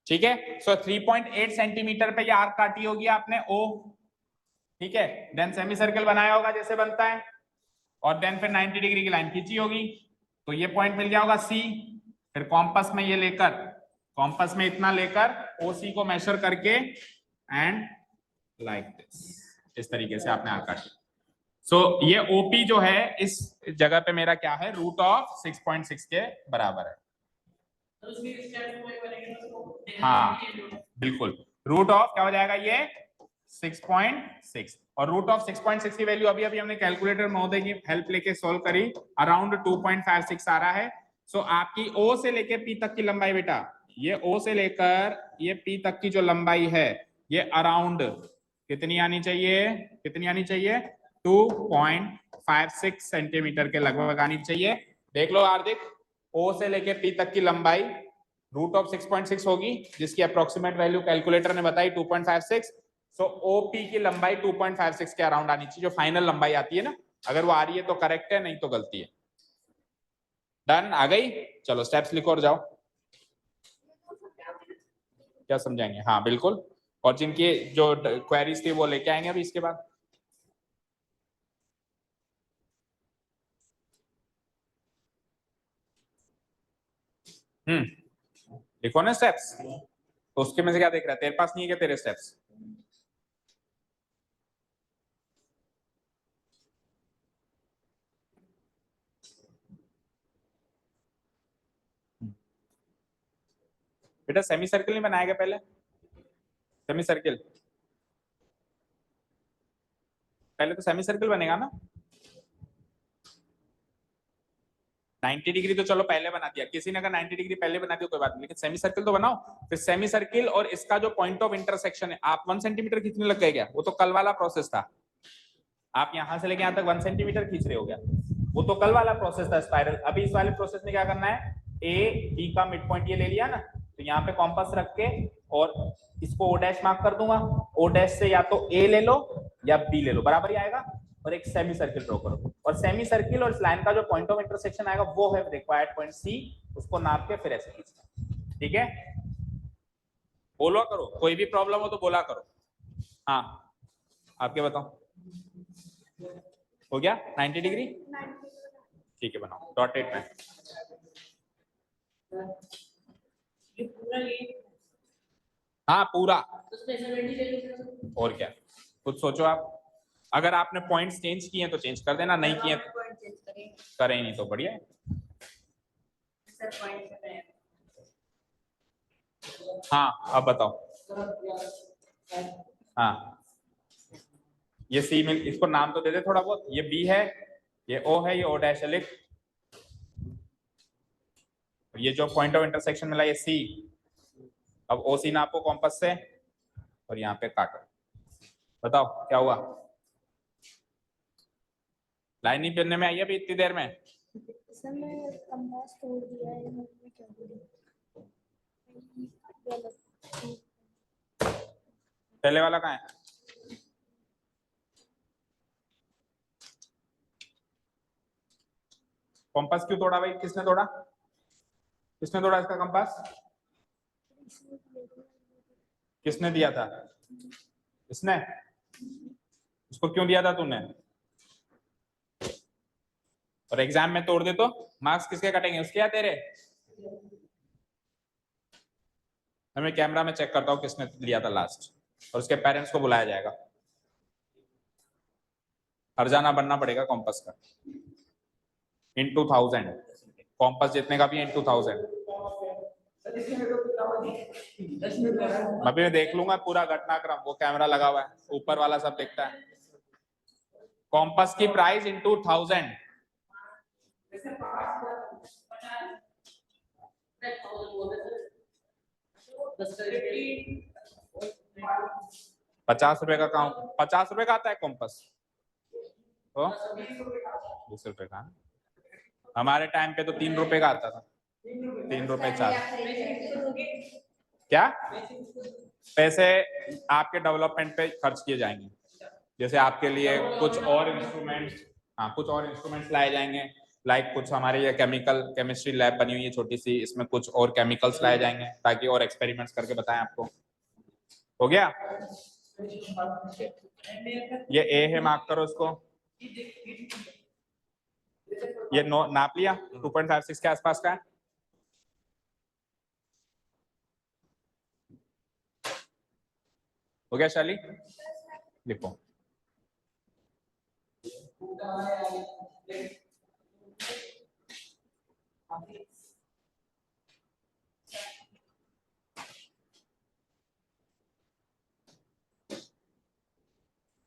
ठीक है। सो 3.8 सेंटीमीटर पे ये आर्क काटी होगी आपने ओ, ठीक है, देन सेमी सर्कल बनाया होगा जैसे बनता है, और देन फिर 90 डिग्री की लाइन खींची होगी, तो ये पॉइंट मिल गया होगा सी। फिर कॉम्पस में ये लेकर, कॉम्पस में इतना लेकर ओसी को मेजर करके एंड लाइक दिस, इस तरीके से आपने आर काट। सो ये ओपी जो है इस जगह पे मेरा क्या है, रूट ऑफ 6.6 के बराबर है। हाँ बिल्कुल, रूट ऑफ क्या हो जाएगा ये 6.6, और रूट ऑफ 6.6 की वैल्यू अभी अभी हमने कैलकुलेटर महोदय की हेल्प लेके सॉल्व करी, अराउंड 2.56 आ रहा है। सो आपकी ओ से लेके पी तक की लंबाई बेटा, ये ओ से लेकर ये पी तक की जो लंबाई है ये अराउंड कितनी आनी चाहिए, कितनी आनी चाहिए 2.56 सेंटीमीटर के लगभग आनी चाहिए। देख लो हार्दिक, ओ से लेके पी तक की लंबाई रूट ऑफ 6.6 होगी, जिसकी अप्रोक्सीमेट वैल्यू कैलकुलेटर ने बताई 2.56। सो ओपी की लंबाई 2.56 के अराउंड आनी चाहिए, जो फाइनल लंबाई आती है ना, अगर वो आ रही है तो करेक्ट है, नहीं तो गलती है। डन, आ गई। चलो स्टेप्स लिखो और जाओ। क्या समझाएंगे? हाँ बिल्कुल, और जिनकी जो क्वेरीज थी वो लेके आएंगे अभी इसके बाद। लिखो ना स्टेप्स, तो उसके में से क्या देख रहा है, तेरे पास नहीं है क्या तेरे स्टेप्स? बेटा सेमी सर्किल नहीं बनाया गया पहले? सेमी सर्किल पहले तो सेमी सर्किल बनेगा ना। 90 डिग्री तो चलो पहले बना दिया, किसी ने अगर 90 डिग्री पहले बना दिया कोई बात नहीं, लेकिन सेमी सर्किल तो बनाओ। फिर सेमी सर्किल और इसका जो पॉइंट ऑफ इंटरसेक्शन है, आप 1 सेंटीमीटर खींचने लग गए क्या? वो तो कल वाला प्रोसेस था, आप यहां से लेके यहां तक 1 सेंटीमीटर खींच रहे हो गया, वो तो कल वाला प्रोसेस था स्पाइरल। अभी इस वाले प्रोसेस में क्या करना है, ए बी का मिड पॉइंट ये ले लिया ना, तो यहाँ पे कॉम्पास रख के और इसको ओ डैश मार्क कर दूंगा, ओ डैश से या तो ए ले लो या बी ले लो, बराबर ही आएगा, और एक सेमी सर्किल ड्रॉ करो, और सेमी सर्किल और इस लाइन का जो पॉइंट ऑफ इंटरसेक्शन आएगा वो है रिक्वायर्ड पॉइंट सी, उसको नाप के फिर ऐसे खींचना। ठीक है, बोलो करो, कोई भी प्रॉब्लम हो तो बोला करो। हाँ आपके बताओ, हो गया 90 डिग्री? ठीक है बनाओ डॉटेड में। हाँ पूरा, और क्या, कुछ सोचो आप, अगर आपने पॉइंट्स चेंज किए हैं तो चेंज कर देना, नहीं किए करें ही नहीं तो बढ़िया है। हाँ अब बताओ। हाँ ये सी में, इसको नाम तो दे दे थोड़ा बहुत, ये बी है, ये ओ है, ये ओ डैश है, लिख। ये जो पॉइंट ऑफ इंटरसेक्शन मिला ये सी, अब ओ सी नापो कॉम्पस से और यहाँ पे काटो, बताओ क्या हुआ? लाइन नहीं बनने में आई है अभी इतनी देर में? सर मैं कंपास तोड़ दिया है, मैं क्या करूं? पहले वाला कहाँ है? कॉम्पास क्यों तोड़ा भाई, किसने तोड़ा, किसने तोड़ा इसका कंपास? किसने दिया था? इसने? उसको क्यों दिया था तूने? और एग्जाम में तोड़ दे तो मार्क्स किसके कटेंगे, उसके या तेरे? मैं कैमरा में चेक करता हूँ किसने लिया था लास्ट, और उसके पेरेंट्स को बुलाया जाएगा। हरजाना बनना पड़ेगा कॉम्पस का, इन 2000, कॉम्पस जितने का भी इन 2000। अभी मैं देख लूंगा पूरा घटनाक्रम, वो कैमरा लगा हुआ है ऊपर वाला, सब देखता है। कॉम्पस की प्राइस इन 2000। ₹50 का काम, ₹50 का आता है कॉम्पस तो ₹20 का। हमारे टाइम पे तो ₹3 का आता था, ₹3 4। क्या पैसे आपके डेवलपमेंट पे खर्च किए जाएंगे, जैसे आपके लिए कुछ और इंस्ट्रूमेंट्स, हाँ कुछ और इंस्ट्रूमेंट्स लाए जाएंगे, लाइक कुछ हमारे ये केमिकल केमिस्ट्री लैब बनी हुई है छोटी सी, इसमें कुछ और केमिकल्स लाए जाएंगे ताकि और एक्सपेरिमेंट्स करके बताएं आपको। हो गया, ये ए है, मार्क करो इसको। ये नाप लिया 2.56 के आसपास का है। हो गया शाली, लिखो।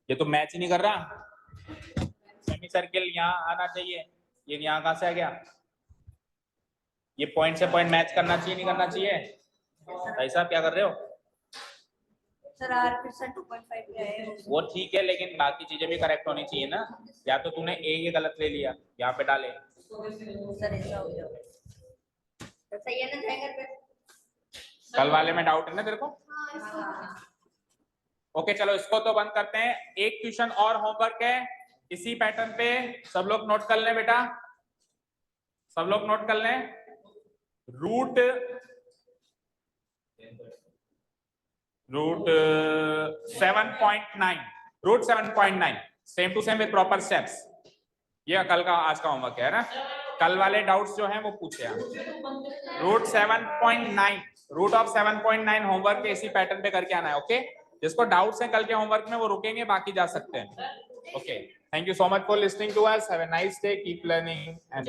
ये तो मैच ही नहीं कर रहा, सेमी सर्किल यहाँ आना चाहिए, ये यहाँ कहाँ से आ गया? ये पॉइंट से पॉइंट मैच करना चाहिए नहीं करना चाहिए? भाई साहब क्या कर रहे हो? सर आर फिर से 2.5 पे आए हैं। वो ठीक है, लेकिन बाकी चीजें भी करेक्ट होनी चाहिए ना। या तो तूने ए ये गलत ले लिया, यहाँ पे डाले। सर ऐसा हो गया तो सही है ना जाएगा फिर। कल वाले में डाउट है ना तेरे को? हाँ ओके चलो इसको तो बंद करते हैं। एक ट्यूशन और होमवर्क है इसी पैटर्न पे, सब लोग नोट कर लें बेटा, सब लोग नोट कर लें। Root 7.9, root 7.9 same to same with proper steps. ये कल का आज का होमवर्क है ना, कल वाले डाउट्स जो हैं वो पूछे आप। रूट 7.9, रूट ऑफ 7.9 होमवर्क के इसी पैटर्न पे करके आना है। ओके, जिसको डाउट्स हैं कल के होमवर्क में वो रुकेंगे, बाकी जा सकते हैं। Okay, thank you so much for listening to us, have a nice day, keep learning and